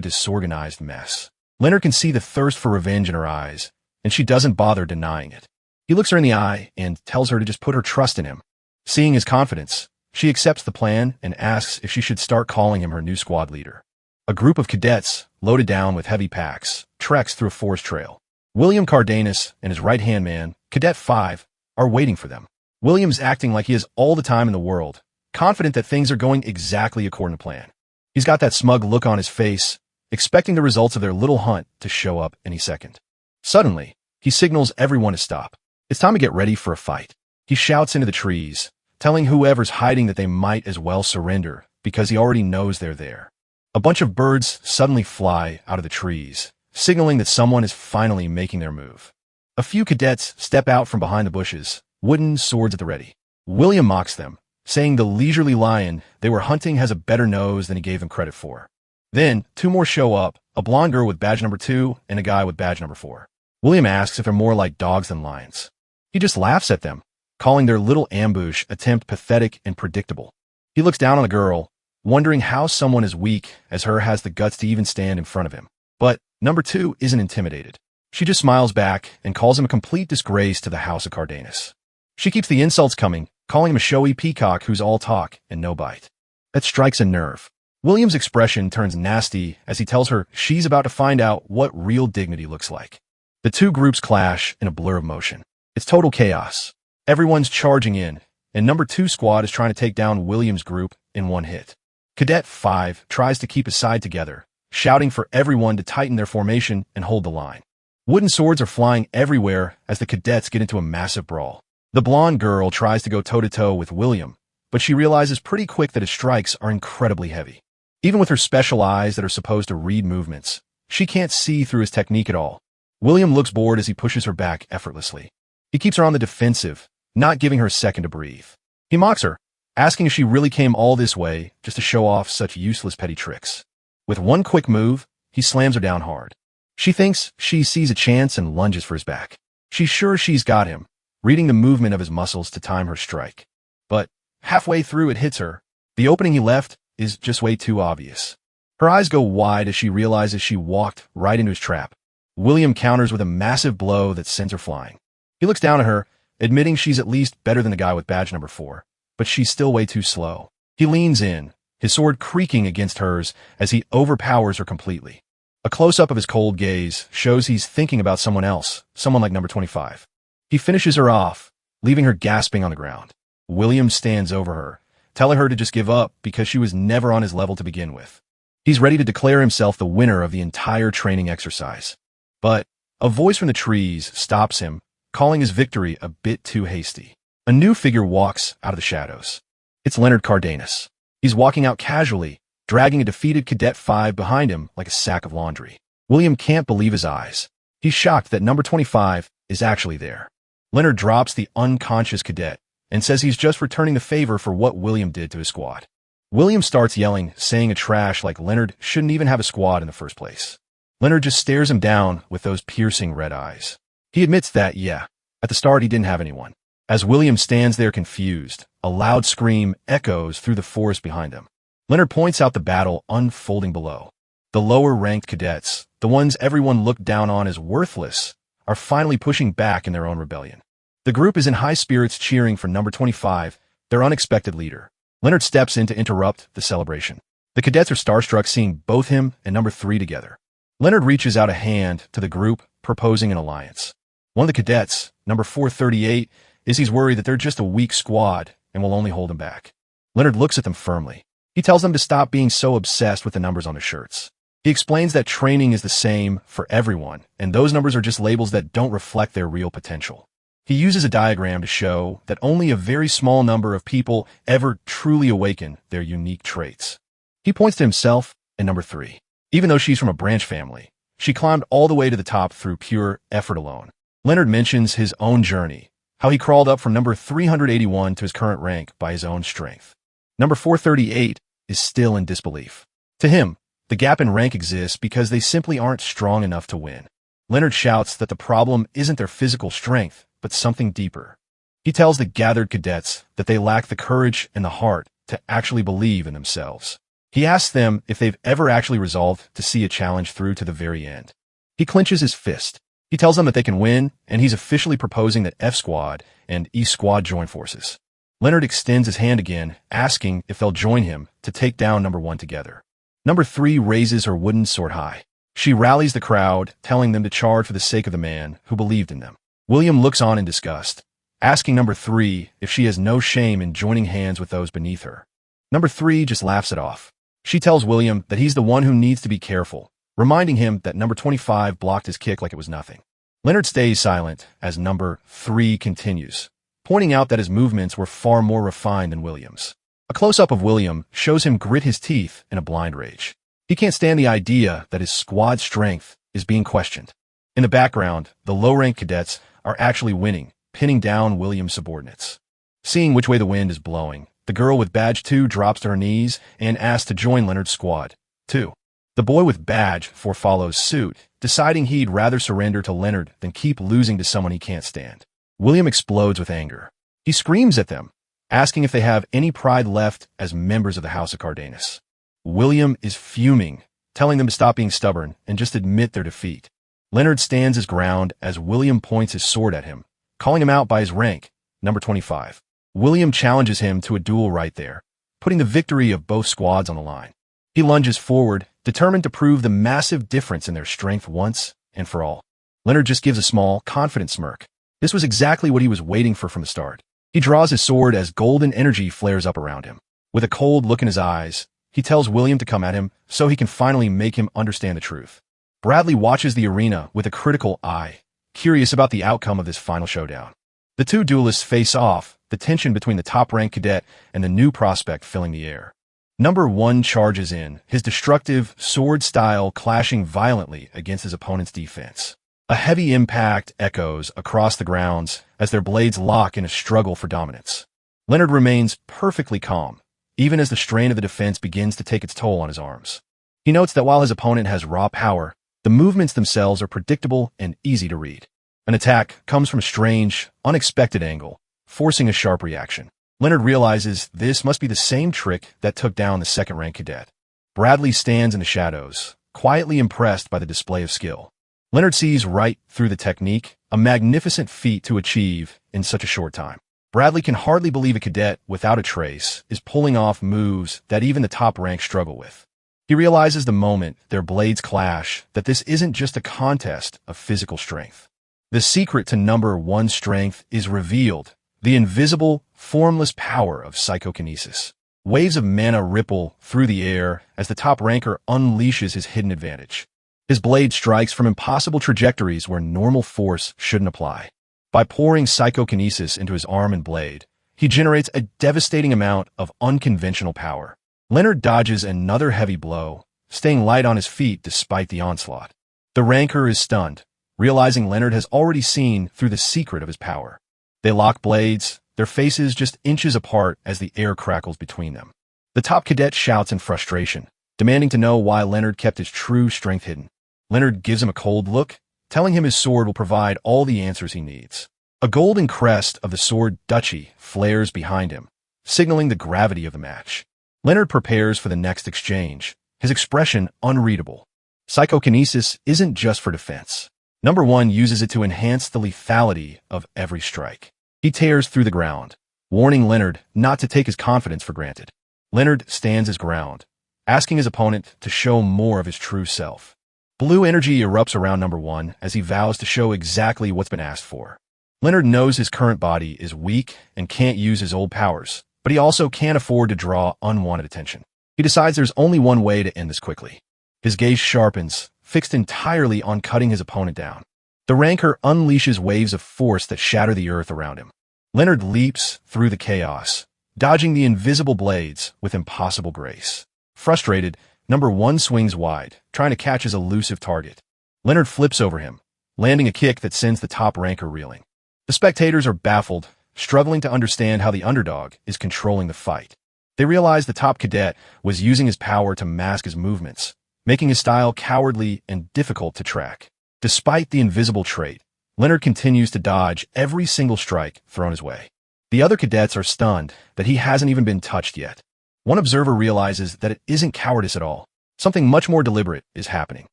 [SPEAKER 1] disorganized mess. Leonard can see the thirst for revenge in her eyes, and she doesn't bother denying it. He looks her in the eye and tells her to just put her trust in him. Seeing his confidence, she accepts the plan and asks if she should start calling him her new squad leader. A group of cadets, loaded down with heavy packs, treks through a forest trail. William Cardenas and his right-hand man, Cadet 5, are waiting for them. William's acting like he has all the time in the world, confident that things are going exactly according to plan. He's got that smug look on his face, expecting the results of their little hunt to show up any second. Suddenly, he signals everyone to stop. It's time to get ready for a fight. He shouts into the trees, telling whoever's hiding that they might as well surrender because he already knows they're there. A bunch of birds suddenly fly out of the trees, signaling that someone is finally making their move. A few cadets step out from behind the bushes, wooden swords at the ready. William mocks them, saying the leisurely lion they were hunting has a better nose than he gave them credit for. Then, 2 more show up, a blonde girl with badge number 2 and a guy with badge number 4. William asks if they're more like dogs than lions. He just laughs at them, calling their little ambush attempt pathetic and predictable. He looks down on the girl, wondering how someone as weak as her has the guts to even stand in front of him. But number 2 isn't intimidated. She just smiles back and calls him a complete disgrace to the House of Cardenas. She keeps the insults coming, calling him a showy peacock who's all talk and no bite. That strikes a nerve. William's expression turns nasty as he tells her she's about to find out what real dignity looks like. The two groups clash in a blur of motion. It's total chaos. Everyone's charging in, and number 2 squad is trying to take down William's group in one hit. Cadet 5 tries to keep his side together, shouting for everyone to tighten their formation and hold the line. Wooden swords are flying everywhere as the cadets get into a massive brawl. The blonde girl tries to go toe-to-toe with William, but she realizes pretty quick that his strikes are incredibly heavy. Even with her special eyes that are supposed to read movements, she can't see through his technique at all. William looks bored as he pushes her back effortlessly. He keeps her on the defensive, not giving her a second to breathe. He mocks her, asking if she really came all this way just to show off such useless petty tricks. With one quick move, he slams her down hard. She thinks she sees a chance and lunges for his back. She's sure she's got him, reading the movement of his muscles to time her strike. But halfway through it hits her. The opening he left is just way too obvious. Her eyes go wide as she realizes she walked right into his trap. William counters with a massive blow that sends her flying. He looks down at her, admitting she's at least better than the guy with badge number 4, but she's still way too slow. He leans in, his sword creaking against hers as he overpowers her completely. A close-up of his cold gaze shows he's thinking about someone else, someone like number 25. He finishes her off, leaving her gasping on the ground. William stands over her, telling her to just give up because she was never on his level to begin with. He's ready to declare himself the winner of the entire training exercise. But a voice from the trees stops him, calling his victory a bit too hasty. A new figure walks out of the shadows. It's Leonard Cardenas. He's walking out casually, dragging a defeated Cadet 5 behind him like a sack of laundry. William can't believe his eyes. He's shocked that number 25 is actually there. Leonard drops the unconscious cadet and says he's just returning the favor for what William did to his squad. William starts yelling, saying a trash like Leonard shouldn't even have a squad in the first place. Leonard just stares him down with those piercing red eyes. He admits that, yeah, at the start he didn't have anyone. As William stands there confused, a loud scream echoes through the forest behind him. Leonard points out the battle unfolding below. The lower-ranked cadets, the ones everyone looked down on as worthless, are finally pushing back in their own rebellion. The group is in high spirits cheering for number 25, their unexpected leader. Leonard steps in to interrupt the celebration. The cadets are starstruck seeing both him and number 3 together. Leonard reaches out a hand to the group, proposing an alliance. One of the cadets, number 438, he's worried that they're just a weak squad and will only hold him back. Leonard looks at them firmly. He tells them to stop being so obsessed with the numbers on their shirts. He explains that training is the same for everyone, and those numbers are just labels that don't reflect their real potential. He uses a diagram to show that only a very small number of people ever truly awaken their unique traits. He points to himself and number 3. Even though she's from a branch family, she climbed all the way to the top through pure effort alone. Leonard mentions his own journey, how he crawled up from number 381 to his current rank by his own strength. Number 438 is still in disbelief. To him, the gap in rank exists because they simply aren't strong enough to win. Leonard shouts that the problem isn't their physical strength, but something deeper. He tells the gathered cadets that they lack the courage and the heart to actually believe in themselves. He asks them if they've ever actually resolved to see a challenge through to the very end. He clenches his fist. He tells them that they can win, and he's officially proposing that F Squad and E Squad join forces. Leonard extends his hand again, asking if they'll join him to take down number 1 together. Number 3 raises her wooden sword high. She rallies the crowd, telling them to charge for the sake of the man who believed in them. William looks on in disgust, asking number 3 if she has no shame in joining hands with those beneath her. Number 3 just laughs it off. She tells William that he's the one who needs to be careful, reminding him that number 25 blocked his kick like it was nothing. Leonard stays silent as number 3 continues, pointing out that his movements were far more refined than William's. A close-up of William shows him grit his teeth in a blind rage. He can't stand the idea that his squad strength is being questioned. In the background, the low-ranked cadets are actually winning, pinning down William's subordinates. Seeing which way the wind is blowing, the girl with badge 2 drops to her knees and asks to join Leonard's squad, too. The boy with badge 4 follows suit, deciding he'd rather surrender to Leonard than keep losing to someone he can't stand. William explodes with anger. He screams at them, asking if they have any pride left as members of the House of Cardenas. William is fuming, telling them to stop being stubborn and just admit their defeat. Leonard stands his ground as William points his sword at him, calling him out by his rank, number 25. William challenges him to a duel right there, putting the victory of both squads on the line. He lunges forward, determined to prove the massive difference in their strength once and for all. Leonard just gives a small, confident smirk. This was exactly what he was waiting for from the start. He draws his sword as golden energy flares up around him. With a cold look in his eyes, he tells William to come at him so he can finally make him understand the truth. Bradley watches the arena with a critical eye, curious about the outcome of this final showdown. The two duelists face off, the tension between the top-ranked cadet and the new prospect filling the air. Number 1 charges in, his destructive sword style clashing violently against his opponent's defense. A heavy impact echoes across the grounds as their blades lock in a struggle for dominance. Leonard remains perfectly calm, even as the strain of the defense begins to take its toll on his arms. He notes that while his opponent has raw power, the movements themselves are predictable and easy to read. An attack comes from a strange, unexpected angle, forcing a sharp reaction. Leonard realizes this must be the same trick that took down the second-ranked cadet. Bradley stands in the shadows, quietly impressed by the display of skill. Leonard sees right through the technique, a magnificent feat to achieve in such a short time. Bradley can hardly believe a cadet without a trace is pulling off moves that even the top rank struggle with. He realizes the moment their blades clash that this isn't just a contest of physical strength. The secret to number 1 strength is revealed, the invisible, formless power of psychokinesis. Waves of mana ripple through the air as the top ranker unleashes his hidden advantage. His blade strikes from impossible trajectories where normal force shouldn't apply. By pouring psychokinesis into his arm and blade, he generates a devastating amount of unconventional power. Leonard dodges another heavy blow, staying light on his feet despite the onslaught. The ranker is stunned, realizing Leonard has already seen through the secret of his power. They lock blades, their faces just inches apart as the air crackles between them. The top cadet shouts in frustration, demanding to know why Leonard kept his true strength hidden. Leonard gives him a cold look, telling him his sword will provide all the answers he needs. A golden crest of the sword duchy flares behind him, signaling the gravity of the match. Leonard prepares for the next exchange, his expression unreadable. Psychokinesis isn't just for defense. Number 1 uses it to enhance the lethality of every strike. He tears through the ground, warning Leonard not to take his confidence for granted. Leonard stands his ground, asking his opponent to show more of his true self. Blue energy erupts around number 1 as he vows to show exactly what's been asked for. Leonard knows his current body is weak and can't use his old powers, but he also can't afford to draw unwanted attention. He decides there's only one way to end this quickly. His gaze sharpens, fixed entirely on cutting his opponent down. The ranker unleashes waves of force that shatter the earth around him. Leonard leaps through the chaos, dodging the invisible blades with impossible grace. Frustrated, number 1 swings wide, trying to catch his elusive target. Leonard flips over him, landing a kick that sends the top ranker reeling. The spectators are baffled, struggling to understand how the underdog is controlling the fight. They realize the top cadet was using his power to mask his movements, making his style cowardly and difficult to track. Despite the invisible trait, Leonard continues to dodge every single strike thrown his way. The other cadets are stunned that he hasn't even been touched yet. One observer realizes that it isn't cowardice at all. Something much more deliberate is happening.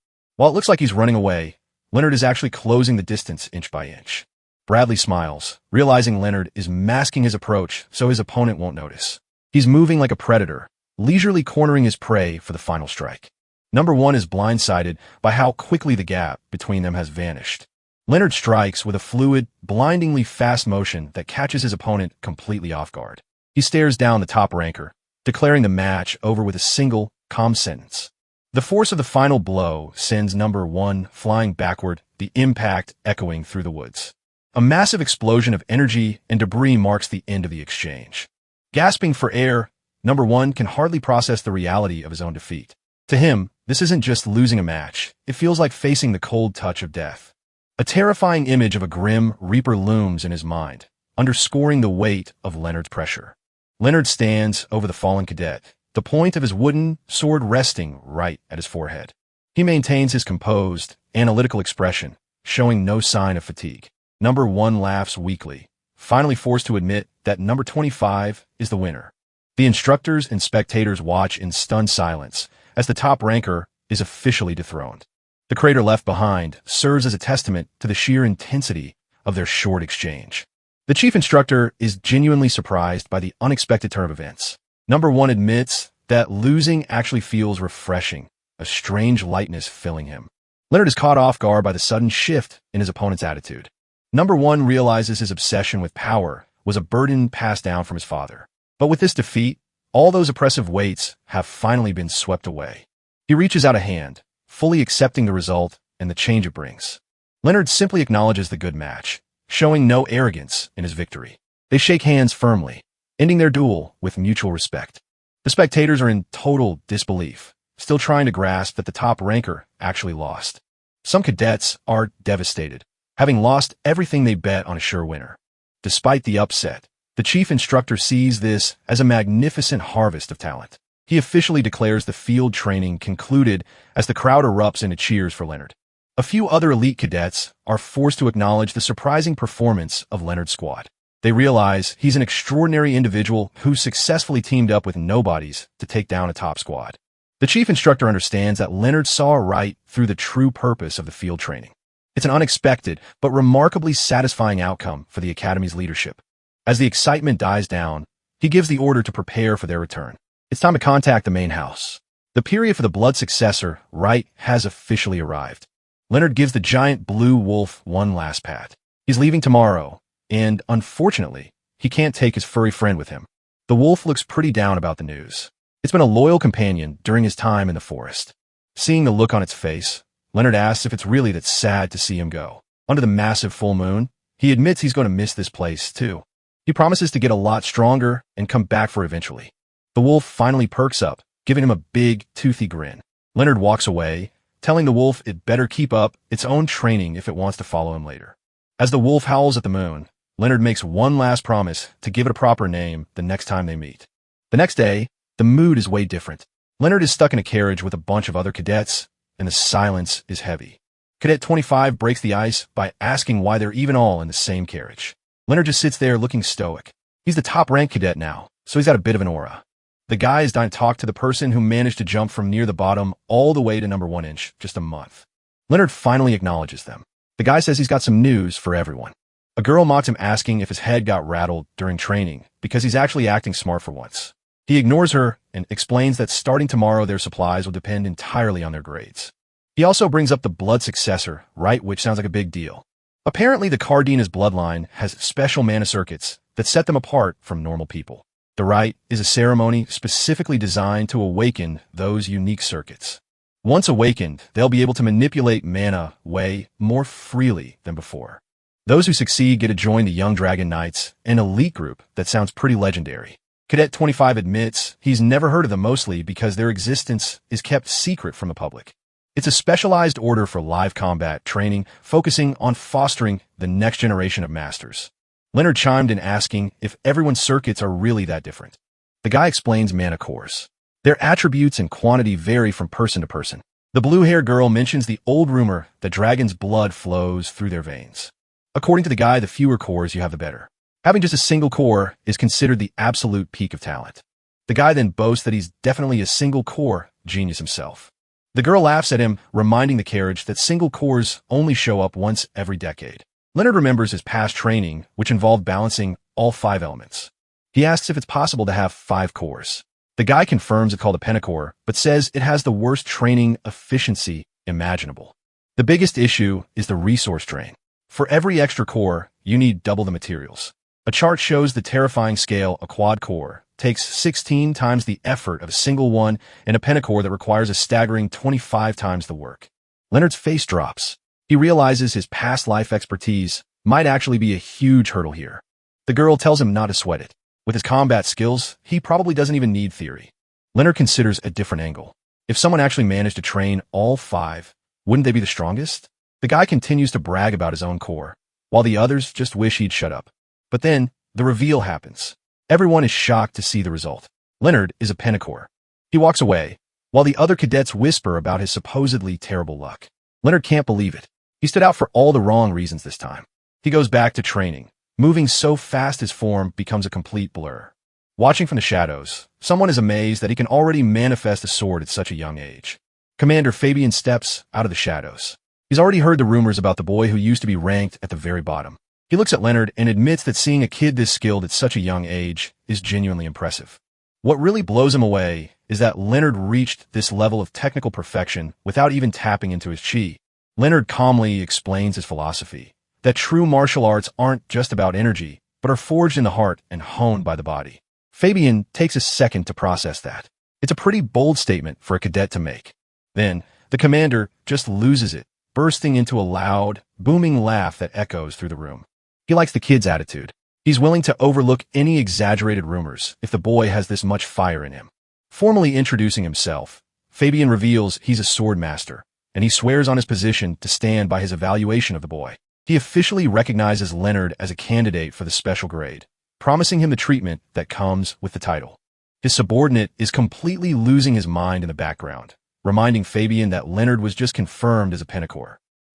[SPEAKER 1] While it looks like he's running away, Leonard is actually closing the distance inch by inch. Bradley smiles, realizing Leonard is masking his approach so his opponent won't notice. He's moving like a predator, leisurely cornering his prey for the final strike. Number 1 is blindsided by how quickly the gap between them has vanished. Leonard strikes with a fluid, blindingly fast motion that catches his opponent completely off guard. He stares down the top ranker, declaring the match over with a single, calm sentence. The force of the final blow sends number 1 flying backward, the impact echoing through the woods. A massive explosion of energy and debris marks the end of the exchange. Gasping for air, number 1 can hardly process the reality of his own defeat. To him, this isn't just losing a match, it feels like facing the cold touch of death. A terrifying image of a grim reaper looms in his mind, underscoring the weight of Leonard's pressure. Leonard stands over the fallen cadet, the point of his wooden sword resting right at his forehead. He maintains his composed, analytical expression, showing no sign of fatigue. Number 1 laughs weakly, finally forced to admit that number 25 is the winner. The instructors and spectators watch in stunned silence as the top ranker is officially dethroned. The crater left behind serves as a testament to the sheer intensity of their short exchange. The chief instructor is genuinely surprised by the unexpected turn of events. Number 1 admits that losing actually feels refreshing, a strange lightness filling him. Leonard is caught off guard by the sudden shift in his opponent's attitude. Number 1 realizes his obsession with power was a burden passed down from his father. But with this defeat, all those oppressive weights have finally been swept away. He reaches out a hand, fully accepting the result and the change it brings. Leonard simply acknowledges the good match, showing no arrogance in his victory. They shake hands firmly, ending their duel with mutual respect. The spectators are in total disbelief, still trying to grasp that the top ranker actually lost. Some cadets are devastated, having lost everything they bet on a sure winner. Despite the upset, the chief instructor sees this as a magnificent harvest of talent. He officially declares the field training concluded as the crowd erupts into cheers for Leonard. A few other elite cadets are forced to acknowledge the surprising performance of Leonard's squad. They realize he's an extraordinary individual who successfully teamed up with nobodies to take down a top squad. The chief instructor understands that Leonard saw right through the true purpose of the field training. It's an unexpected but remarkably satisfying outcome for the Academy's leadership. As the excitement dies down, he gives the order to prepare for their return. It's time to contact the main house. The period for the blood successor, right, has officially arrived. Leonard gives the giant blue wolf one last pat. He's leaving tomorrow, and unfortunately, he can't take his furry friend with him. The wolf looks pretty down about the news. It's been a loyal companion during his time in the forest. Seeing the look on its face, Leonard asks if it's really that sad to see him go. Under the massive full moon, he admits he's going to miss this place too. He promises to get a lot stronger and come back for eventually. The wolf finally perks up, giving him a big, toothy grin. Leonard walks away, telling the wolf it better keep up its own training if it wants to follow him later. As the wolf howls at the moon, Leonard makes one last promise to give it a proper name the next time they meet. The next day, the mood is way different. Leonard is stuck in a carriage with a bunch of other cadets, and the silence is heavy. Cadet 25 breaks the ice by asking why they're even all in the same carriage. Leonard just sits there looking stoic. He's the top-ranked cadet now, so he's got a bit of an aura. The guy is dying to talk to the person who managed to jump from near the bottom all the way to number 1 inch, just a month. Leonard finally acknowledges them. The guy says he's got some news for everyone. A girl mocks him asking if his head got rattled during training because he's actually acting smart for once. He ignores her and explains that starting tomorrow their supplies will depend entirely on their grades. He also brings up the blood successor, right, which sounds like a big deal. Apparently the Cardenas bloodline has special mana circuits that set them apart from normal people. The rite is a ceremony specifically designed to awaken those unique circuits. Once awakened, they'll be able to manipulate mana way more freely than before. Those who succeed get to join the Young Dragon Knights, an elite group that sounds pretty legendary. Cadet 25 admits he's never heard of them mostly because their existence is kept secret from the public. It's a specialized order for live combat training focusing on fostering the next generation of masters. Leonard chimed in asking if everyone's circuits are really that different. The guy explains mana cores. Their attributes and quantity vary from person to person. The blue-haired girl mentions the old rumor that dragon's blood flows through their veins. According to the guy, the fewer cores you have, the better. Having just a single core is considered the absolute peak of talent. The guy then boasts that he's definitely a single core genius himself. The girl laughs at him, reminding the carriage that single cores only show up once every decade. Leonard remembers his past training, which involved balancing all 5 elements. He asks if it's possible to have 5 cores. The guy confirms it's called a pentacore, but says it has the worst training efficiency imaginable. The biggest issue is the resource drain. For every extra core, you need double the materials. A chart shows the terrifying scale a quad core takes 16 times the effort of a single one, and a pentacore that requires a staggering 25 times the work. Leonard's face drops. He realizes his past life expertise might actually be a huge hurdle here. The girl tells him not to sweat it. With his combat skills, he probably doesn't even need theory. Leonard considers a different angle. If someone actually managed to train all 5, wouldn't they be the strongest? The guy continues to brag about his own core, while the others just wish he'd shut up. But then, the reveal happens. Everyone is shocked to see the result. Leonard is a pentacore. He walks away, while the other cadets whisper about his supposedly terrible luck. Leonard can't believe it. He stood out for all the wrong reasons this time. He goes back to training, moving so fast his form becomes a complete blur. Watching from the shadows, someone is amazed that he can already manifest a sword at such a young age. Commander Fabian steps out of the shadows. He's already heard the rumors about the boy who used to be ranked at the very bottom. He looks at Leonard and admits that seeing a kid this skilled at such a young age is genuinely impressive. What really blows him away is that Leonard reached this level of technical perfection without even tapping into his chi. Leonard calmly explains his philosophy, that true martial arts aren't just about energy, but are forged in the heart and honed by the body. Fabian takes a second to process that. It's a pretty bold statement for a cadet to make. Then, the commander just loses it, bursting into a loud, booming laugh that echoes through the room. He likes the kid's attitude. He's willing to overlook any exaggerated rumors if the boy has this much fire in him. Formally introducing himself, Fabian reveals he's a sword master, and he swears on his position to stand by his evaluation of the boy. He officially recognizes Leonard as a candidate for the special grade, promising him the treatment that comes with the title. His subordinate is completely losing his mind in the background, reminding Fabian that Leonard was just confirmed as a Pentecore.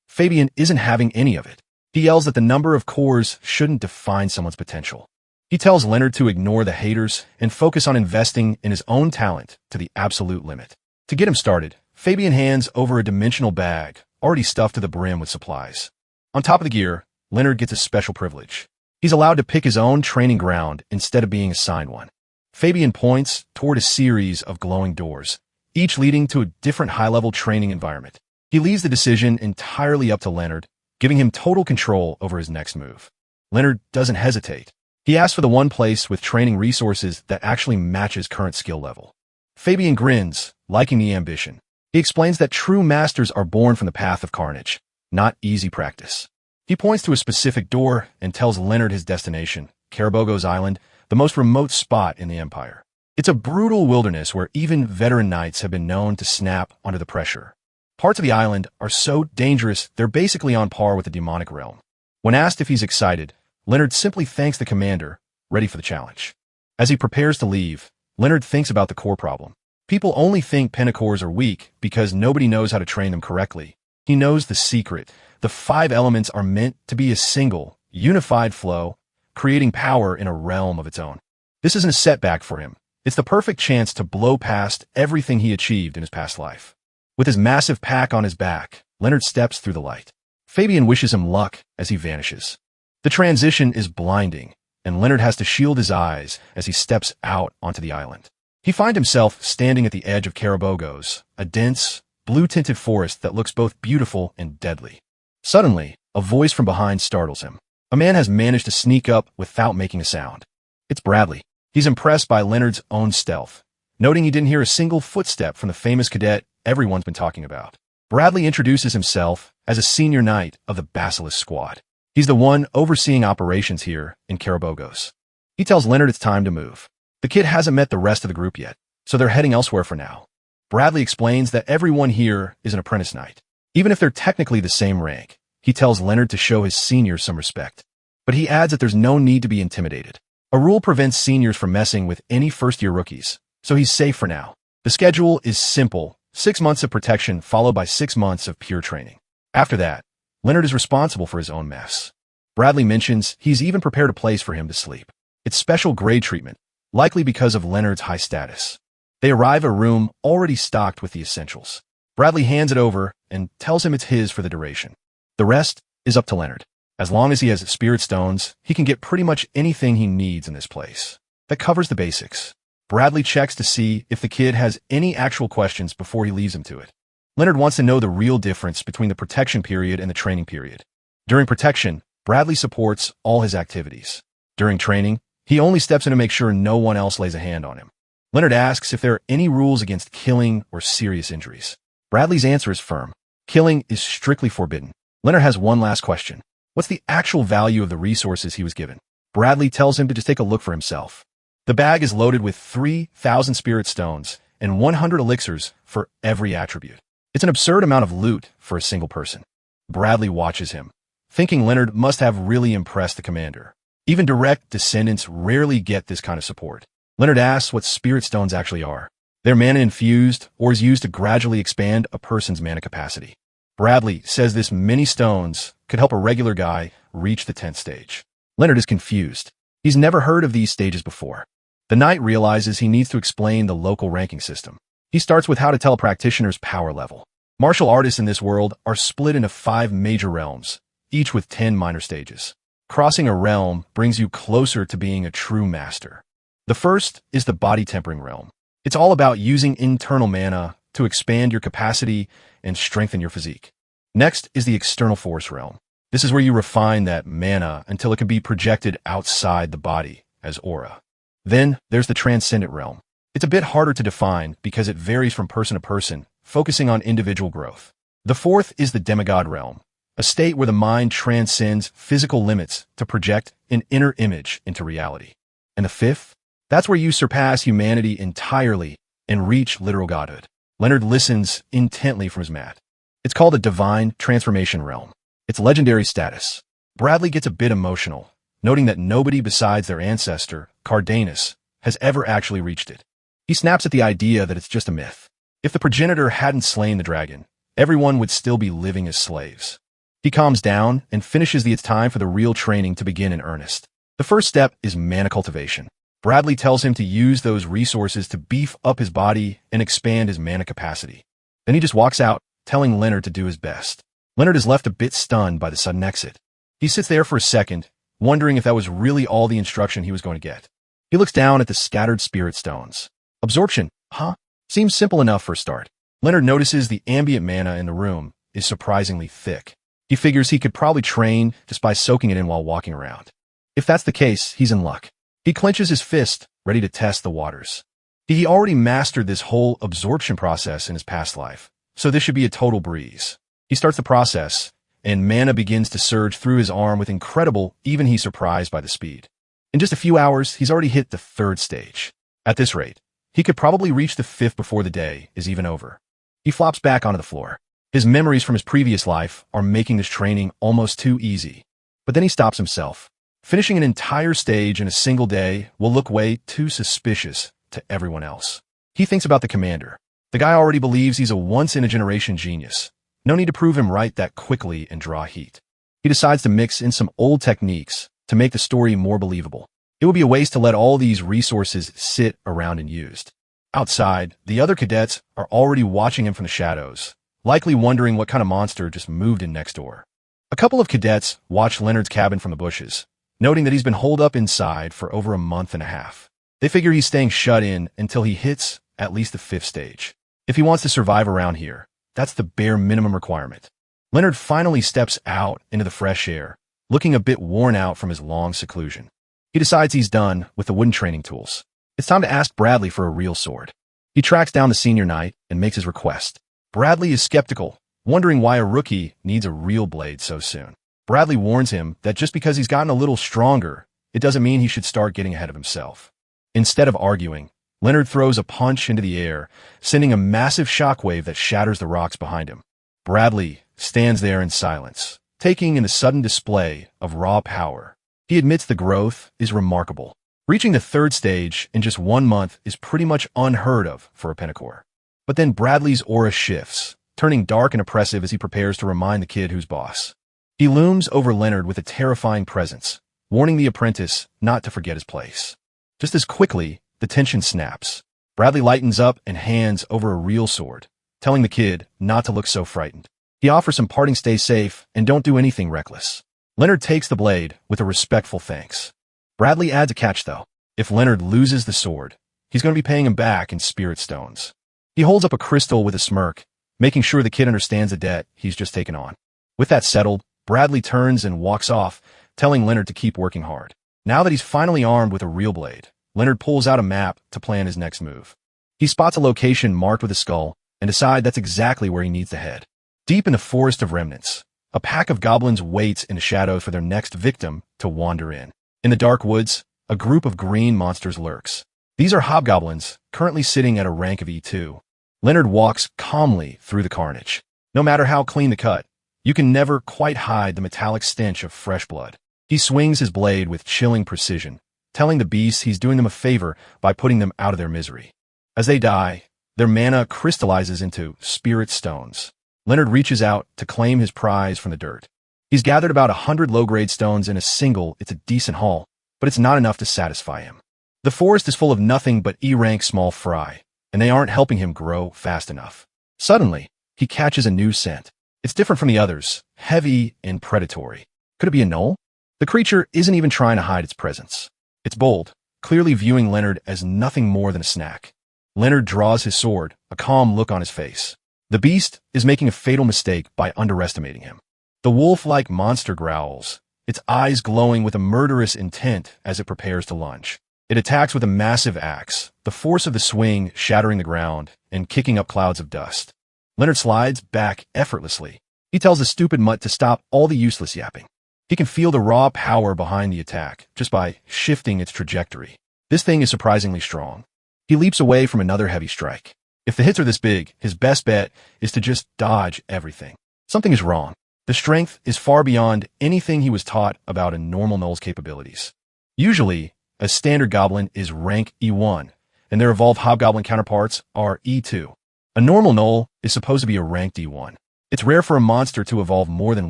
[SPEAKER 1] Fabian isn't having any of it. He yells that the number of cores shouldn't define someone's potential. He tells Leonard to ignore the haters and focus on investing in his own talent to the absolute limit. To get him started, Fabian hands over a dimensional bag, already stuffed to the brim with supplies. On top of the gear, Leonard gets a special privilege. He's allowed to pick his own training ground instead of being assigned one. Fabian points toward a series of glowing doors, each leading to a different high-level training environment. He leaves the decision entirely up to Leonard, giving him total control over his next move. Leonard doesn't hesitate. He asks for the one place with training resources that actually matches current skill level. Fabian grins, liking the ambition. He explains that true masters are born from the path of carnage, not easy practice. He points to a specific door and tells Leonard his destination, Carabogo's Island, the most remote spot in the Empire. It's a brutal wilderness where even veteran knights have been known to snap under the pressure. Parts of the island are so dangerous they're basically on par with the demonic realm. When asked if he's excited, Leonard simply thanks the commander, ready for the challenge. As he prepares to leave, Leonard thinks about the core problem. People only think Pentacores are weak because nobody knows how to train them correctly. He knows the secret. The 5 elements are meant to be a single, unified flow, creating power in a realm of its own. This isn't a setback for him. It's the perfect chance to blow past everything he achieved in his past life. With his massive pack on his back, Leonard steps through the light. Fabian wishes him luck as he vanishes. The transition is blinding, and Leonard has to shield his eyes as he steps out onto the island. He finds himself standing at the edge of Carabogos, a dense, blue-tinted forest that looks both beautiful and deadly. Suddenly, a voice from behind startles him. A man has managed to sneak up without making a sound. It's Bradley. He's impressed by Leonard's own stealth, noting he didn't hear a single footstep from the famous cadet everyone's been talking about. Bradley introduces himself as a senior knight of the Basilisk Squad. He's the one overseeing operations here in Carabogos. He tells Leonard it's time to move. The kid hasn't met the rest of the group yet, so they're heading elsewhere for now. Bradley explains that everyone here is an apprentice knight. Even if they're technically the same rank, he tells Leonard to show his seniors some respect. But he adds that there's no need to be intimidated. A rule prevents seniors from messing with any first-year rookies, so he's safe for now. The schedule is simple, 6 months of protection followed by 6 months of pure training. After that, Leonard is responsible for his own mess. Bradley mentions he's even prepared a place for him to sleep. It's special grade treatment, likely because of Leonard's high status. They arrive at a room already stocked with the essentials. Bradley hands it over and tells him it's his for the duration. The rest is up to Leonard. As long as he has spirit stones, he can get pretty much anything he needs in this place. That covers the basics. Bradley checks to see if the kid has any actual questions before he leaves him to it. Leonard wants to know the real difference between the protection period and the training period. During protection, Bradley supports all his activities. During training, he only steps in to make sure no one else lays a hand on him. Leonard asks if there are any rules against killing or serious injuries. Bradley's answer is firm. Killing is strictly forbidden. Leonard has one last question. What's the actual value of the resources he was given? Bradley tells him to just take a look for himself. The bag is loaded with 3,000 spirit stones and 100 elixirs for every attribute. It's an absurd amount of loot for a single person. Bradley watches him, thinking Leonard must have really impressed the commander. Even direct descendants rarely get this kind of support. Leonard asks what spirit stones actually are. They're mana infused or is used to gradually expand a person's mana capacity. Bradley says this many stones could help a regular guy reach the 10th stage. Leonard is confused. He's never heard of these stages before. The knight realizes he needs to explain the local ranking system. He starts with how to tell a practitioner's power level. Martial artists in this world are split into 5 major realms, each with 10 minor stages. Crossing a realm brings you closer to being a true master. The first is the body tempering realm. It's all about using internal mana to expand your capacity and strengthen your physique. Next is the external force realm. This is where you refine that mana until it can be projected outside the body as aura. Then there's the transcendent realm. It's a bit harder to define because it varies from person to person, focusing on individual growth. The fourth is the demigod realm, a state where the mind transcends physical limits to project an inner image into reality. And the fifth? That's where you surpass humanity entirely and reach literal godhood. Leonard listens intently from his mat. It's called a divine transformation realm. Its legendary status. Bradley gets a bit emotional, noting that nobody besides their ancestor, Cardanus, has ever actually reached it. He snaps at the idea that it's just a myth. If the progenitor hadn't slain the dragon, everyone would still be living as slaves. He calms down and finishes it's time for the real training to begin in earnest. The first step is mana cultivation. Bradley tells him to use those resources to beef up his body and expand his mana capacity. Then he just walks out, telling Leonard to do his best. Leonard is left a bit stunned by the sudden exit. He sits there for a second, wondering if that was really all the instruction he was going to get. He looks down at the scattered spirit stones. Absorption, huh? Seems simple enough for a start. Leonard notices the ambient mana in the room is surprisingly thick. He figures he could probably train just by soaking it in while walking around. If that's the case, he's in luck. He clenches his fist, ready to test the waters. He already mastered this whole absorption process in his past life, so this should be a total breeze. He starts the process, and mana begins to surge through his arm with incredible, even he's surprised by the speed. In just a few hours, he's already hit the 3rd stage. At this rate, he could probably reach the 5th before the day is even over. He flops back onto the floor. His memories from his previous life are making this training almost too easy. But then he stops himself. Finishing an entire stage in a single day will look way too suspicious to everyone else. He thinks about the commander. The guy already believes he's a once-in-a-generation genius. No need to prove him right that quickly and draw heat. He decides to mix in some old techniques to make the story more believable. It would be a waste to let all these resources sit around unused. Outside, the other cadets are already watching him from the shadows, likely wondering what kind of monster just moved in next door. A couple of cadets watch Leonard's cabin from the bushes, noting that he's been holed up inside for over a month and a half. They figure he's staying shut in until he hits at least the 5th stage. If he wants to survive around here, that's the bare minimum requirement. Leonard finally steps out into the fresh air, looking a bit worn out from his long seclusion. He decides he's done with the wooden training tools. It's time to ask Bradley for a real sword. He tracks down the senior knight and makes his request. Bradley is skeptical, wondering why a rookie needs a real blade so soon. Bradley warns him that just because he's gotten a little stronger, it doesn't mean he should start getting ahead of himself. Instead of arguing, Leonard throws a punch into the air, sending a massive shockwave that shatters the rocks behind him. Bradley stands there in silence, taking in the sudden display of raw power. He admits the growth is remarkable. Reaching the 3rd stage in just 1 month is pretty much unheard of for a Pentecore. But then Bradley's aura shifts, turning dark and oppressive as he prepares to remind the kid who's boss. He looms over Leonard with a terrifying presence, warning the apprentice not to forget his place. Just as quickly, the tension snaps. Bradley lightens up and hands over a real sword, telling the kid not to look so frightened. He offers some parting stay safe and don't do anything reckless. Leonard takes the blade with a respectful thanks. Bradley adds a catch, though. If Leonard loses the sword, he's going to be paying him back in spirit stones. He holds up a crystal with a smirk, making sure the kid understands the debt he's just taken on. With that settled, Bradley turns and walks off, telling Leonard to keep working hard. Now that he's finally armed with a real blade, Leonard pulls out a map to plan his next move. He spots a location marked with a skull and decides that's exactly where he needs to head. Deep in the Forest of Remnants, a pack of goblins waits in the shadows for their next victim to wander in. In the dark woods, a group of green monsters lurks. These are hobgoblins, currently sitting at a rank of E2. Leonard walks calmly through the carnage. No matter how clean the cut, you can never quite hide the metallic stench of fresh blood. He swings his blade with chilling precision, telling the beasts he's doing them a favor by putting them out of their misery. As they die, their mana crystallizes into spirit stones. Leonard reaches out to claim his prize from the dirt. He's gathered about 100 low-grade stones in a single, it's a decent haul, but it's not enough to satisfy him. The forest is full of nothing but E-rank small fry, and they aren't helping him grow fast enough. Suddenly, he catches a new scent. It's different from the others, heavy and predatory. Could it be a gnoll? The creature isn't even trying to hide its presence. It's bold, clearly viewing Leonard as nothing more than a snack. Leonard draws his sword, a calm look on his face. The beast is making a fatal mistake by underestimating him. The wolf-like monster growls, its eyes glowing with a murderous intent as it prepares to lunge. It attacks with a massive axe, the force of the swing shattering the ground and kicking up clouds of dust. Leonard slides back effortlessly. He tells the stupid mutt to stop all the useless yapping. He can feel the raw power behind the attack just by shifting its trajectory. This thing is surprisingly strong. He leaps away from another heavy strike. If the hits are this big, his best bet is to just dodge everything. Something is wrong. The strength is far beyond anything he was taught about a normal gnoll's capabilities. Usually, a standard goblin is rank E1, and their evolved hobgoblin counterparts are E2. A normal gnoll is supposed to be a rank D1. It's rare for a monster to evolve more than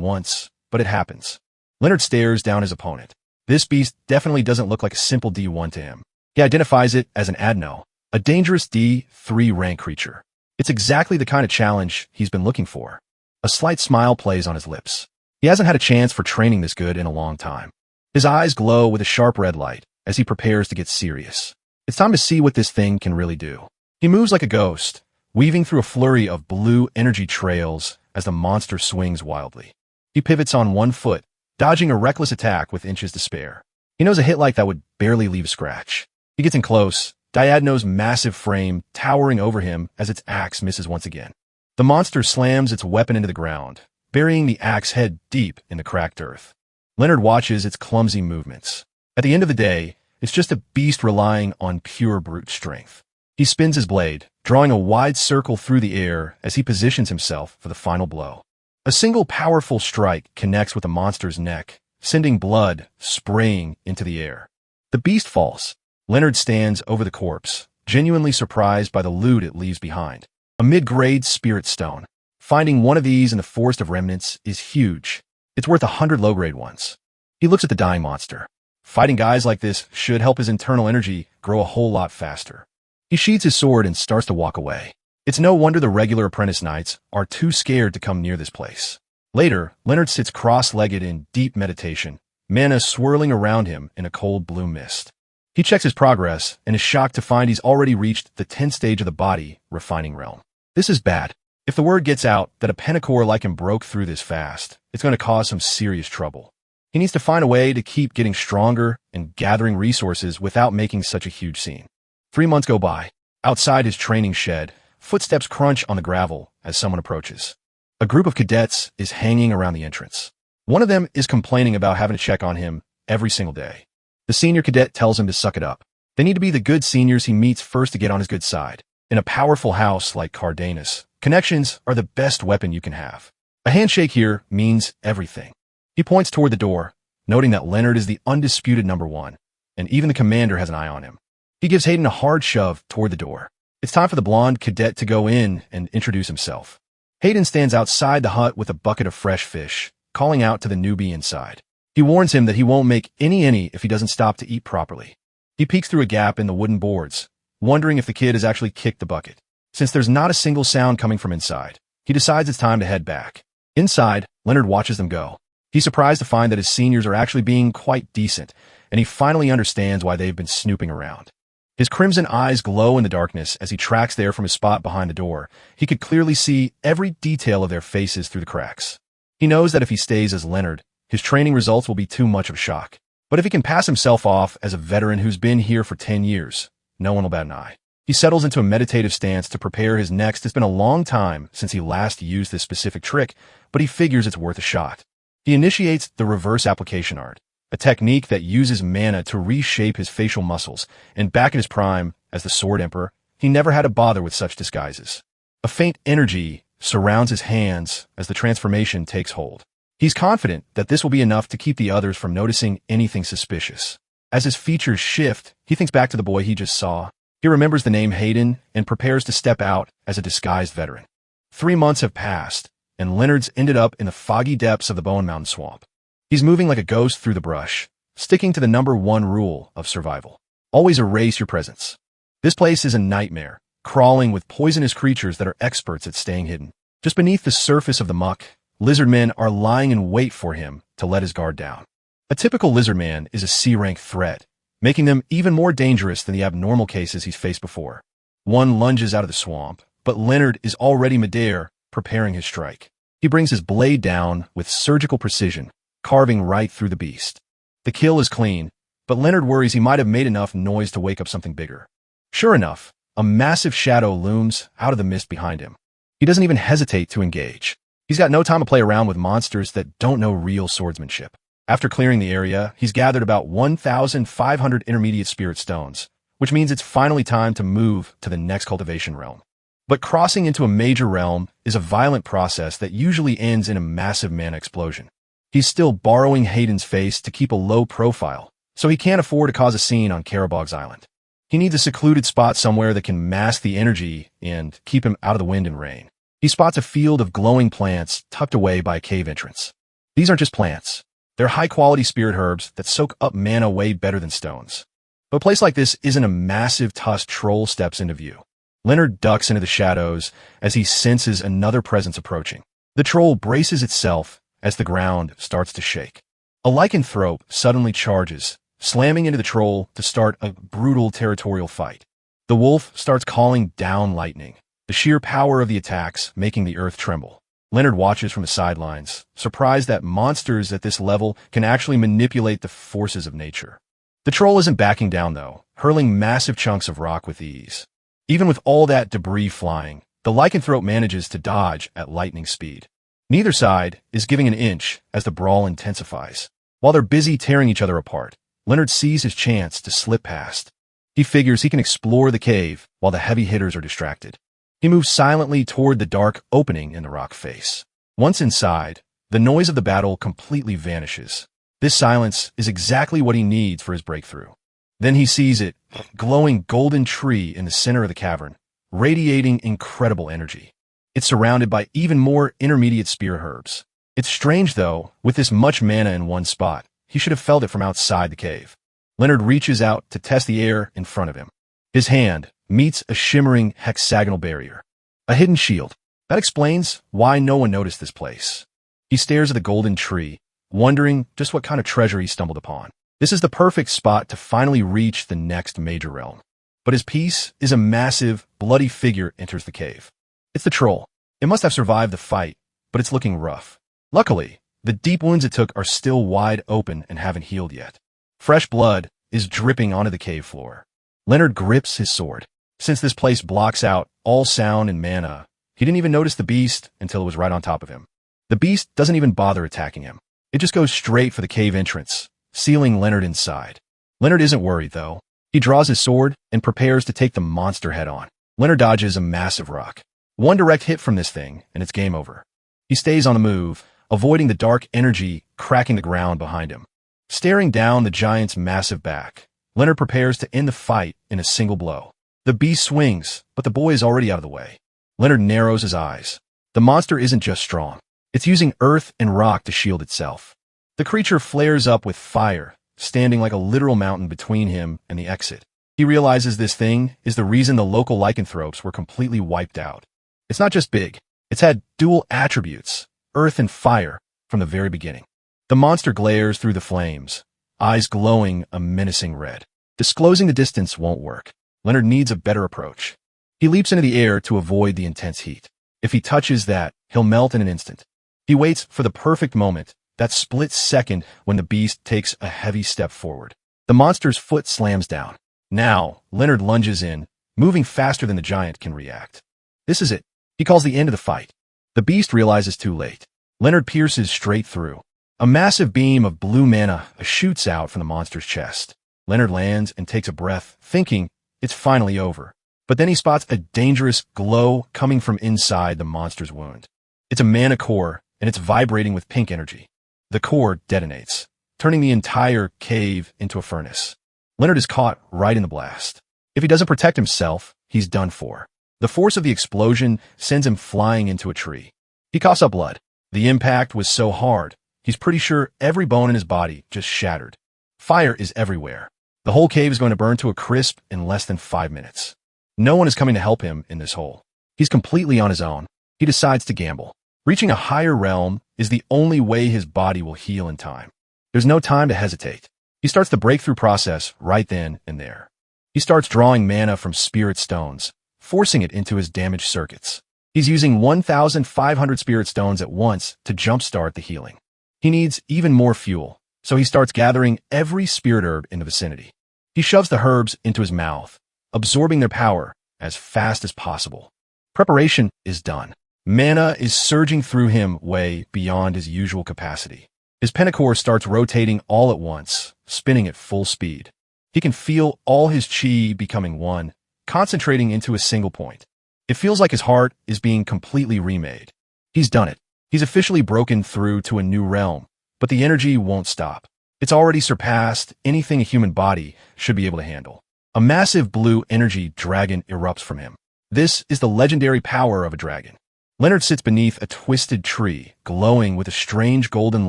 [SPEAKER 1] once, but it happens. Leonard stares down his opponent. This beast definitely doesn't look like a simple D1 to him. He identifies it as an Adno, a dangerous D3 rank creature. It's exactly the kind of challenge he's been looking for. A slight smile plays on his lips. He hasn't had a chance for training this good in a long time. His eyes glow with a sharp red light as he prepares to get serious. It's time to see what this thing can really do. He moves like a ghost, weaving through a flurry of blue energy trails as the monster swings wildly. He pivots on one foot, dodging a reckless attack with inches to spare. He knows a hit like that would barely leave a scratch. He gets in close, Diadno's massive frame towering over him as its axe misses once again. The monster slams its weapon into the ground, burying the axe head deep in the cracked earth. Leonard watches its clumsy movements. At the end of the day, it's just a beast relying on pure brute strength. He spins his blade, drawing a wide circle through the air as he positions himself for the final blow. A single powerful strike connects with the monster's neck, sending blood spraying into the air. The beast falls. Leonard stands over the corpse, genuinely surprised by the loot it leaves behind. A mid-grade spirit stone. Finding one of these in the forest of remnants is huge. It's worth 100 low-grade ones. He looks at the dying monster. Fighting guys like this should help his internal energy grow a whole lot faster. He sheathes his sword and starts to walk away. It's no wonder the regular apprentice knights are too scared to come near this place. Later, Leonard sits cross-legged in deep meditation, mana swirling around him in a cold blue mist. He checks his progress and is shocked to find he's already reached the 10th stage of the body refining realm. This is bad. If the word gets out that a pentacore like him broke through this fast, it's going to cause some serious trouble. He needs to find a way to keep getting stronger and gathering resources without making such a huge scene. 3 months go by. Outside his training shed, footsteps crunch on the gravel as someone approaches. A group of cadets is hanging around the entrance. One of them is complaining about having to check on him every single day. The senior cadet tells him to suck it up. They need to be the good seniors he meets first to get on his good side. In a powerful house like Cardenas, connections are the best weapon you can have. A handshake here means everything. He points toward the door, noting that Leonard is the undisputed number 1, and even the commander has an eye on him. He gives Hayden a hard shove toward the door. It's time for the blonde cadet to go in and introduce himself. Hayden stands outside the hut with a bucket of fresh fish, calling out to the newbie inside. He warns him that he won't make any if he doesn't stop to eat properly. He peeks through a gap in the wooden boards, wondering if the kid has actually kicked the bucket. Since there's not a single sound coming from inside, he decides it's time to head back. Inside, Leonard watches them go. He's surprised to find that his seniors are actually being quite decent, and he finally understands why they've been snooping around. His crimson eyes glow in the darkness as he tracks there from his spot behind the door. He could clearly see every detail of their faces through the cracks. He knows that if he stays as Leonard, his training results will be too much of a shock. But if he can pass himself off as a veteran who's been here for 10 years, no one will bat an eye. He settles into a meditative stance to prepare his next. It's been a long time since he last used this specific trick, but he figures it's worth a shot. He initiates the reverse application art, a technique that uses mana to reshape his facial muscles, and back in his prime, as the Sword Emperor, he never had to bother with such disguises. A faint energy surrounds his hands as the transformation takes hold. He's confident that this will be enough to keep the others from noticing anything suspicious. As his features shift, he thinks back to the boy he just saw. He remembers the name Hayden and prepares to step out as a disguised veteran. 3 months have passed, and Leonard's ended up in the foggy depths of the Bowen Mountain Swamp. He's moving like a ghost through the brush, sticking to the number 1 rule of survival. Always erase your presence. This place is a nightmare, crawling with poisonous creatures that are experts at staying hidden. Just beneath the surface of the muck, lizard men are lying in wait for him to let his guard down. A typical lizard man is a C-rank threat, making them even more dangerous than the abnormal cases he's faced before. One lunges out of the swamp, but Leonard is already midair, preparing his strike. He brings his blade down with surgical precision, carving right through the beast. The kill is clean, but Leonard worries he might have made enough noise to wake up something bigger. Sure enough, a massive shadow looms out of the mist behind him. He doesn't even hesitate to engage. He's got no time to play around with monsters that don't know real swordsmanship. After clearing the area, he's gathered about 1,500 intermediate spirit stones, which means it's finally time to move to the next cultivation realm. But crossing into a major realm is a violent process that usually ends in a massive mana explosion. He's still borrowing Hayden's face to keep a low profile, so he can't afford to cause a scene on Karabog's Island. He needs a secluded spot somewhere that can mask the energy and keep him out of the wind and rain. He spots a field of glowing plants tucked away by a cave entrance. These aren't just plants. They're high-quality spirit herbs that soak up mana way better than stones. But a place like this isn't a massive tusked troll steps into view. Leonard ducks into the shadows as he senses another presence approaching. The troll braces itself as the ground starts to shake. A lycanthrope suddenly charges, slamming into the troll to start a brutal territorial fight. The wolf starts calling down lightning, the sheer power of the attacks making the earth tremble. Leonard watches from the sidelines, surprised that monsters at this level can actually manipulate the forces of nature. The troll isn't backing down, though, hurling massive chunks of rock with ease. Even with all that debris flying, the lycanthrope manages to dodge at lightning speed. Neither side is giving an inch as the brawl intensifies. While they're busy tearing each other apart, Leonard sees his chance to slip past. He figures he can explore the cave while the heavy hitters are distracted. He moves silently toward the dark opening in the rock face. Once inside, the noise of the battle completely vanishes. This silence is exactly what he needs for his breakthrough. Then he sees it, glowing golden tree in the center of the cavern, radiating incredible energy. It's surrounded by even more intermediate spear herbs. It's strange, though, with this much mana in one spot, he should have felt it from outside the cave. Leonard reaches out to test the air in front of him. His hand meets a shimmering hexagonal barrier. A hidden shield. That explains why no one noticed this place. He stares at the golden tree, wondering just what kind of treasure he stumbled upon. This is the perfect spot to finally reach the next major realm. But his piece is a massive, bloody figure enters the cave. It's the troll. It must have survived the fight, but it's looking rough. Luckily, the deep wounds it took are still wide open and haven't healed yet. Fresh blood is dripping onto the cave floor. Leonard grips his sword. Since this place blocks out all sound and mana, he didn't even notice the beast until it was right on top of him. The beast doesn't even bother attacking him. It just goes straight for the cave entrance, sealing Leonard inside. Leonard isn't worried, though. He draws his sword and prepares to take the monster head on. Leonard dodges a massive rock. One direct hit from this thing, and it's game over. He stays on the move, avoiding the dark energy cracking the ground behind him. Staring down the giant's massive back, Leonard prepares to end the fight in a single blow. The beast swings, but the boy is already out of the way. Leonard narrows his eyes. The monster isn't just strong. It's using earth and rock to shield itself. The creature flares up with fire, standing like a literal mountain between him and the exit. He realizes this thing is the reason the local lycanthropes were completely wiped out. It's not just big. It's had dual attributes, earth and fire, from the very beginning. The monster glares through the flames, eyes glowing a menacing red. Disclosing the distance won't work. Leonard needs a better approach. He leaps into the air to avoid the intense heat. If he touches that, he'll melt in an instant. He waits for the perfect moment, that split second when the beast takes a heavy step forward. The monster's foot slams down. Now, Leonard lunges in, moving faster than the giant can react. This is it. He calls the end of the fight. The beast realizes too late. Leonard pierces straight through. A massive beam of blue mana shoots out from the monster's chest. Leonard lands and takes a breath, thinking it's finally over. But then he spots a dangerous glow coming from inside the monster's wound. It's a mana core, and it's vibrating with pink energy. The core detonates, turning the entire cave into a furnace. Leonard is caught right in the blast. If he doesn't protect himself, he's done for. The force of the explosion sends him flying into a tree. He coughs up blood. The impact was so hard, he's pretty sure every bone in his body just shattered. Fire is everywhere. The whole cave is going to burn to a crisp in less than 5 minutes. No one is coming to help him in this hole. He's completely on his own. He decides to gamble. Reaching a higher realm is the only way his body will heal in time. There's no time to hesitate. He starts the breakthrough process right then and there. He starts drawing mana from spirit stones, forcing it into his damaged circuits. He's using 1,500 spirit stones at once to jumpstart the healing. He needs even more fuel, so he starts gathering every spirit herb in the vicinity. He shoves the herbs into his mouth, absorbing their power as fast as possible. Preparation is done. Mana is surging through him way beyond his usual capacity. His pentacore starts rotating all at once, spinning at full speed. He can feel all his chi becoming one, concentrating into a single point. It feels like his heart is being completely remade. He's done it. He's officially broken through to a new realm, but the energy won't stop. It's already surpassed anything a human body should be able to handle. A massive blue energy dragon erupts from him. This is the legendary power of a dragon. Leonard sits beneath a twisted tree, glowing with a strange golden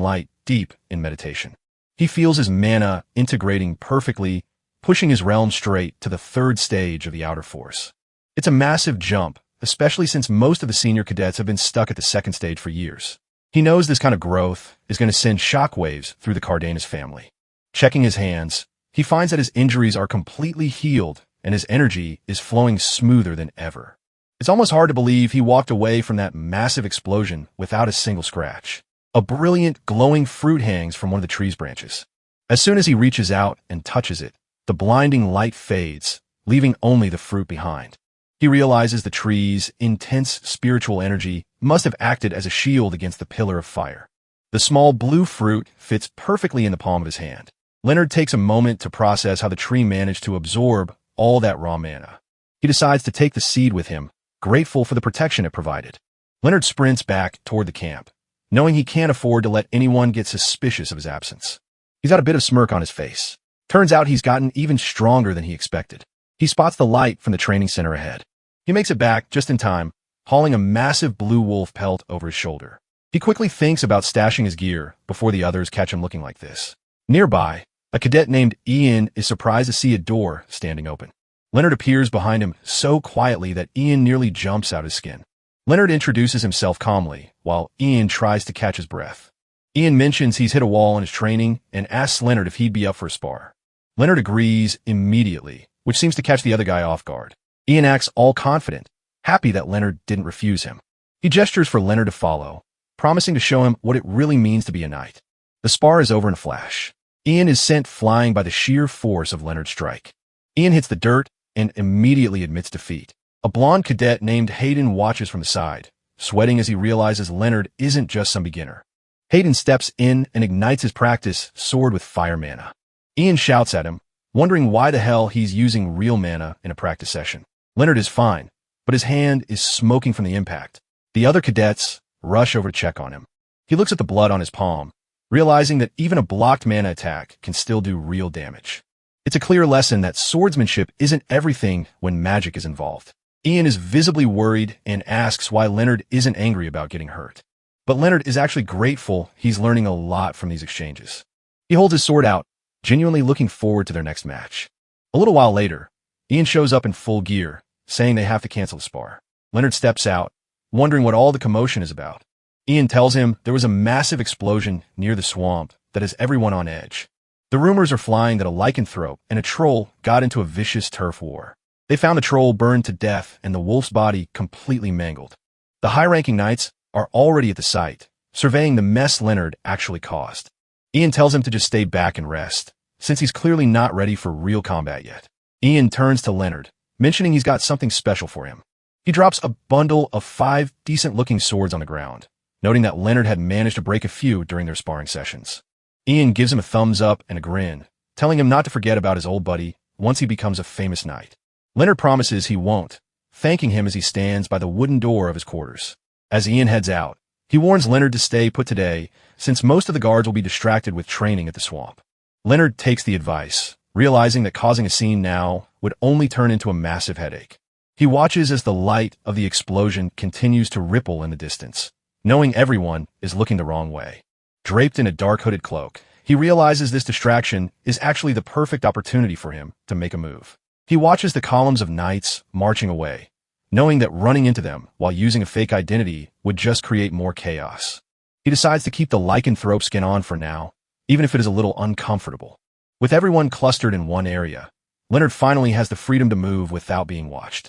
[SPEAKER 1] light deep in meditation. He feels his mana integrating perfectly, pushing his realm straight to the third stage of the outer force. It's a massive jump, especially since most of the senior cadets have been stuck at the second stage for years. He knows this kind of growth is going to send shockwaves through the Cardenas family. Checking his hands, he finds that his injuries are completely healed and his energy is flowing smoother than ever. It's almost hard to believe he walked away from that massive explosion without a single scratch. A brilliant, glowing fruit hangs from one of the tree's branches. As soon as he reaches out and touches it, the blinding light fades, leaving only the fruit behind. He realizes the tree's intense spiritual energy must have acted as a shield against the pillar of fire. The small blue fruit fits perfectly in the palm of his hand. Leonard takes a moment to process how the tree managed to absorb all that raw mana. He decides to take the seed with him, grateful for the protection it provided. Leonard sprints back toward the camp, knowing he can't afford to let anyone get suspicious of his absence. He's got a bit of smirk on his face. Turns out he's gotten even stronger than he expected. He spots the light from the training center ahead. He makes it back just in time, hauling a massive blue wolf pelt over his shoulder. He quickly thinks about stashing his gear before the others catch him looking like this. Nearby, a cadet named Ian is surprised to see a door standing open. Leonard appears behind him so quietly that Ian nearly jumps out his skin. Leonard introduces himself calmly, while Ian tries to catch his breath. Ian mentions he's hit a wall in his training and asks Leonard if he'd be up for a spar. Leonard agrees immediately, which seems to catch the other guy off guard. Ian acts all confident, happy that Leonard didn't refuse him. He gestures for Leonard to follow, promising to show him what it really means to be a knight. The spar is over in a flash. Ian is sent flying by the sheer force of Leonard's strike. Ian hits the dirt and immediately admits defeat. A blonde cadet named Hayden watches from the side, sweating as he realizes Leonard isn't just some beginner. Hayden steps in and ignites his practice sword with fire mana. Ian shouts at him, wondering why the hell he's using real mana in a practice session. Leonard is fine, but his hand is smoking from the impact. The other cadets rush over to check on him. He looks at the blood on his palm, realizing that even a blocked mana attack can still do real damage. It's a clear lesson that swordsmanship isn't everything when magic is involved. Ian is visibly worried and asks why Leonard isn't angry about getting hurt. But Leonard is actually grateful he's learning a lot from these exchanges. He holds his sword out, genuinely looking forward to their next match. A little while later, Ian shows up in full gear, saying they have to cancel the spar. Leonard steps out, wondering what all the commotion is about. Ian tells him there was a massive explosion near the swamp that has everyone on edge. The rumors are flying that a lycanthrope and a troll got into a vicious turf war. They found the troll burned to death and the wolf's body completely mangled. The high-ranking knights are already at the site, surveying the mess Leonard actually caused. Ian tells him to just stay back and rest, since he's clearly not ready for real combat yet. Ian turns to Leonard, mentioning he's got something special for him. He drops a bundle of 5 decent-looking swords on the ground, noting that Leonard had managed to break a few during their sparring sessions. Ian gives him a thumbs up and a grin, telling him not to forget about his old buddy once he becomes a famous knight. Leonard promises he won't, thanking him as he stands by the wooden door of his quarters. As Ian heads out, he warns Leonard to stay put today, since most of the guards will be distracted with training at the swamp. Leonard takes the advice, realizing that causing a scene now would only turn into a massive headache. He watches as the light of the explosion continues to ripple in the distance, knowing everyone is looking the wrong way. Draped in a dark hooded cloak, he realizes this distraction is actually the perfect opportunity for him to make a move. He watches the columns of knights marching away, knowing that running into them while using a fake identity would just create more chaos. He decides to keep the lycanthrope skin on for now, even if it is a little uncomfortable. With everyone clustered in one area, Leonard finally has the freedom to move without being watched.